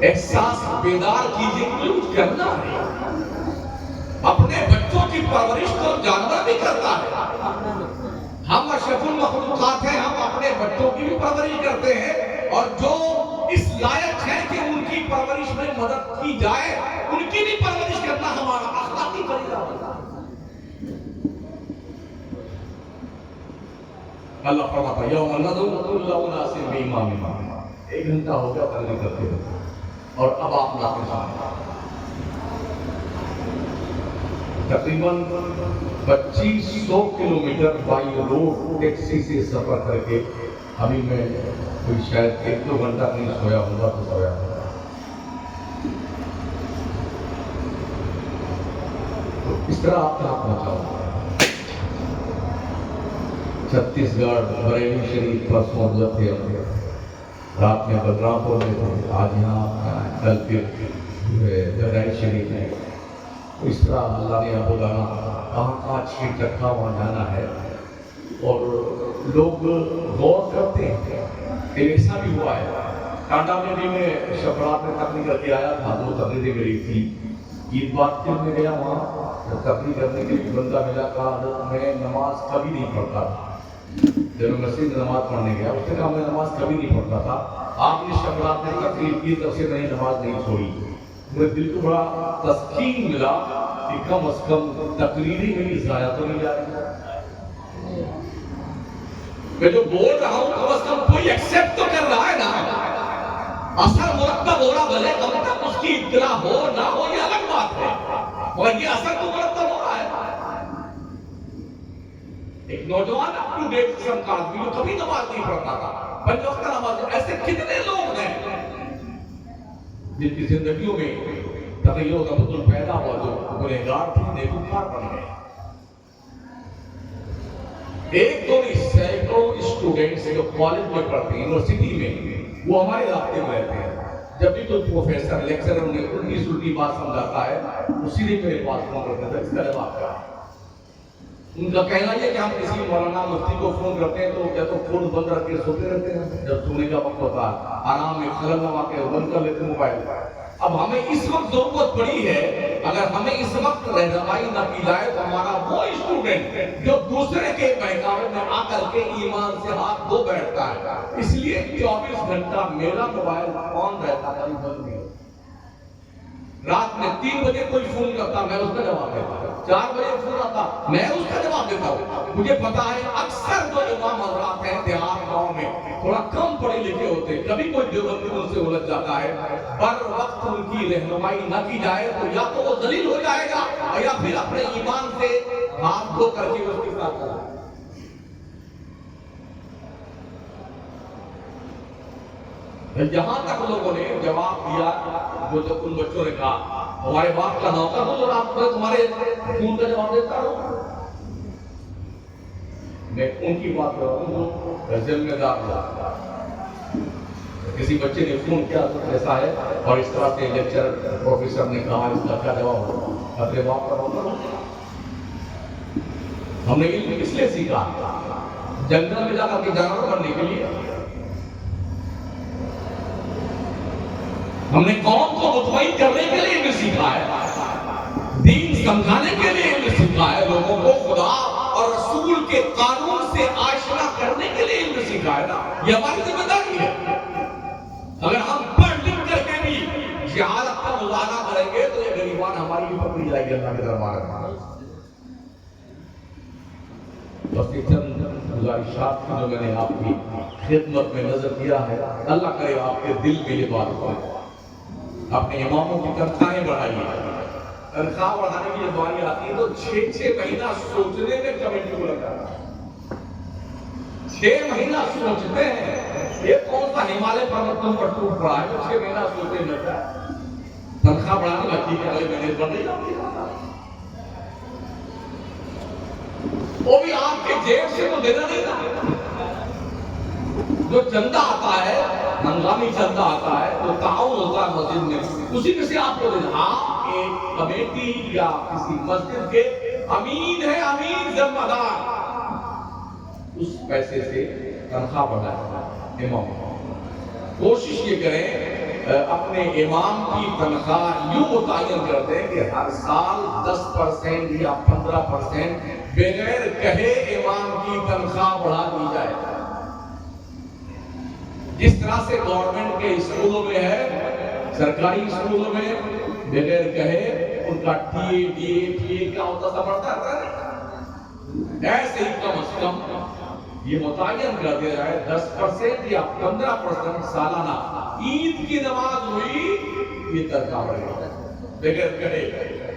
احساس بیدار کیجیے، کچھ کرنا ہے۔ اپنے بچوں کی پرورش تو جانور بھی کرتا ہے، ہم اشرف المخلوقات ہیں، ہم اپنے بچوں کی بھی پرورش کرتے ہیں، اور جو اس لائق ہے کہ ان کی پرورش میں مدد کی جائے، ان کی بھی پرورش کرنا ہمارا اخلاقی فریضہ ہوتا ہے۔ اللہ فرماتا ہے یوم ندعو کل اناس بامامہم، 1 گھنٹہ ہو گیا تقریر کرتے ہوئے، اور اب آپ لاتے سامنے تقریباً 2500 کلومیٹر بائی روڈ ٹیکسی سے سفر کر کے ابھی میں کوئی شاید 1-2 گھنٹہ نہیں سویا ہوگا تو سویا ہوگا۔ تو اس طرح آپ کہاں پہنچا ہوگا؟ چھتیس گڑھ بریلی شریف پرسوں گزر تھے، رات میں بدرامپور میں تھے، آج یہاں، کل پھر بہرائچ شریف میں۔ اس طرح اللہ نے اب بلانا کہاں چھیٹ رکھا وہاں جانا ہے، اور لوگ غور کرتے ہیں کہ ایسا بھی ہوا ہے۔ ٹانڈا میں بھی میں شفرات میں تقریر کر کے آیا تھا، 2 تقریریں میری تھی۔ عید بات کے میں گیا وہاں تقریر کرنے کے لیے، بندہ ملا، کہا حضرت میں نماز کبھی نہیں پڑھتا تھا، جب میں مسجد میں نماز پڑھنے گیا اس نے کہا میں نماز کبھی نہیں پڑھتا تھا، آپ نے شفرات میں تقریر کی تب سے میں نے نماز نہیں چھوڑی۔ میرے دل کو بڑا تسکین ملا کہ کم از کم تقریری میری ضائع تو نہیں جا رہی، میں جو بول رہا ہوں کم از کم کوئی ایکسپٹ تو کر رہا ہے نا۔ اثر مرتب ہو رہا، بھلے کم تک اس کی اطلاع ہو نہ ہو یہ الگ بات ہے، اور یہ اثر تو مرتب ہو رہا ہے۔ ایک نوجوان اپ ٹو ڈیٹ قسم کا آدمی جو کبھی نماز نہیں پڑھتا تھا، پنج وقت نماز، ایسے کتنے لوگ ہیں جن کی زندگیوں میں تغیر و تبدل پیدا ہوا، جو گنہگار تھے نیکوکار بن گئے. ایک دو نہیں، سینکڑوں اسٹوڈنٹس جو کالج میں پڑھتے ہیں، یونیورسٹی میں، وہ ہمارے رابطے میں رہتے ہیں. جب بھی کوئی پروفیسر لیکچرر انہیں الٹی بات سمجھاتا ہے، وہ سیدھے میرے پاس فون کرتے ہیں، اس کا جواب کیا ہے؟ ان کا کہنا یہ کہ ہم کسی مولانا مفتی کو فون کرتے ہیں تو یا تو فون بند رکھ کے سوتے رہتے ہیں، جب سونے کا وقت ہوتا ہے آرام میں خلل نہ واقع بند کر لیتے موبائل. اب ہمیں اس وقت ضرورت پڑی ہے، اگر ہمیں اس وقت رہنمائی نہ کی جائے تو ہمارا وہ اسٹوڈنٹ جو دوسرے کے بہکاوے میں آ کر کے ایمان سے ہاتھ دھو بیٹھتا ہے، اس لیے 24 گھنٹہ میرا موبائل آن رہتا ہے، بند نہیں. رات میں 3 بجے کوئی فون کرتا میں اس کا جواب دیتا ہوں، 4 بجے فون آتا میں اس کا جواب دیتا ہوں. مجھے پتا ہے اکثر جو امام حضرات ہیں دیہات گاؤں میں تھوڑا کم پڑھے لکھے ہوتے ہیں، کبھی کوئی دیوبندی ان سے الجھ جاتا ہے، پر وقت ان کی رہنمائی نہ کی جائے تو یا تو وہ ذلیل ہو جائے گا یا پھر اپنے ایمان سے ہاتھ دھو کر کے اس کے ساتھ کرے. یہاں تک لوگوں نے جواب دیا، جو ان بچوں نے کہا ہمارے باپ کا نوکر ہو اور آپ کو تمہارے فون کا جواب دیتا ہوں. میں ان کی بات کر رہا ہوں، ذمہ دار. کسی بچے نے فون کیا تو ایسا ہے اور اس طرح سے لیکچر پروفیسر نے کہا، اس کا کیا جواب ہوگا؟ اپنے باپ کا نوکر ہو. ہم نے علم اس لیے سیکھا جنگل میں جا کر کے جانور بننے کے لیے. ہم نے قوم کو مطمئن کرنے کے لیے علم سیکھا ہے، دین سمجھانے کے لیے علم سیکھا ہے، لوگوں کو خدا اور رسول کے قانون سے آشنا کرنے کے لیے علم سیکھا ہے نا. یہ ہماری ذمہ داری ہے. اگر ہم پڑھ لکھ کر کے بھی جہالت کا مظاہرہ کریں گے تو یہ غریبان ہماری بھی پکڑی جائے گی اللہ کے دربار میں. بس یہ چند گزارشات جو میں نے آپ کی خدمت میں نظر کیا ہے، اللہ کرے آپ کے دل میں یہ بات ہو. اپنے اماموں کی تنخواہیں بڑھائیے. تنخواہ بڑھانے کی جب باری آتی ہے تو 6 مہینہ سوچنے میں کمیٹی کو لگتا ہے. 6 مہینہ سوچتے ہیں یہ کون سا ہمالیہ پروت پر ٹوٹ پڑا ہے، 6 مہینہ سوچنے میں لگتا ہے. تنخواہ بڑھانے لگتی ہے، اگلے مہینے بڑھ نہیں جاتی. وہ بھی آپ کے جیب سے تو دینا نہیں تھا. جو چندہ آتا ہے، ہنگامی چندہ آتا ہے، جو تعاون ہوتا ہے مسجد میں، اسی میں سے آپ کو دینا. آپ ایک کمیٹی یا کسی مسجد کے امین ہے، امین ذمہ دار، اس پیسے سے تنخواہ بڑھائے. امام کوشش یہ کریں اپنے امام کی تنخواہ یوں متعین کر دیں کہ ہر سال 10% یا 15% بغیر کہے امام کی تنخواہ بڑھا دی جائے. جس طرح سے گورنمنٹ کے اسکولوں میں ہے، سرکاری اسکولوں میں بغیر کہے ان کا ٹی اے کیا ہوتا تھا بڑھتا ہے، ایسے ہی کم از کم یہ متعین کر دیا جائے 10% یا 15% سالانہ. عید کی نماز ہوئی یہ تنخواہ بڑھے گا بغیر کہے.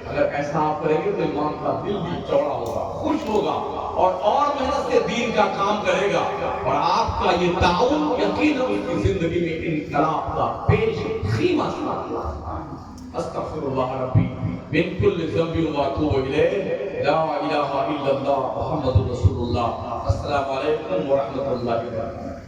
اگر ایسا آپ کریں گے تو امام کا دل بھی چوڑا ہوگا، خوش ہوگا اور محنت سے دین کا کام کرے گا. اور آپ کا یہ تعاون یقیناً اس کی زندگی میں انقلاب کا پیش خیمہ ہوگا. استغفر اللہ ربی من کل ذنب واتوب الیہ، لا الہ الا اللہ محمد رسول اللہ. السلام علیکم ورحمۃ اللہ وبرکاتہ.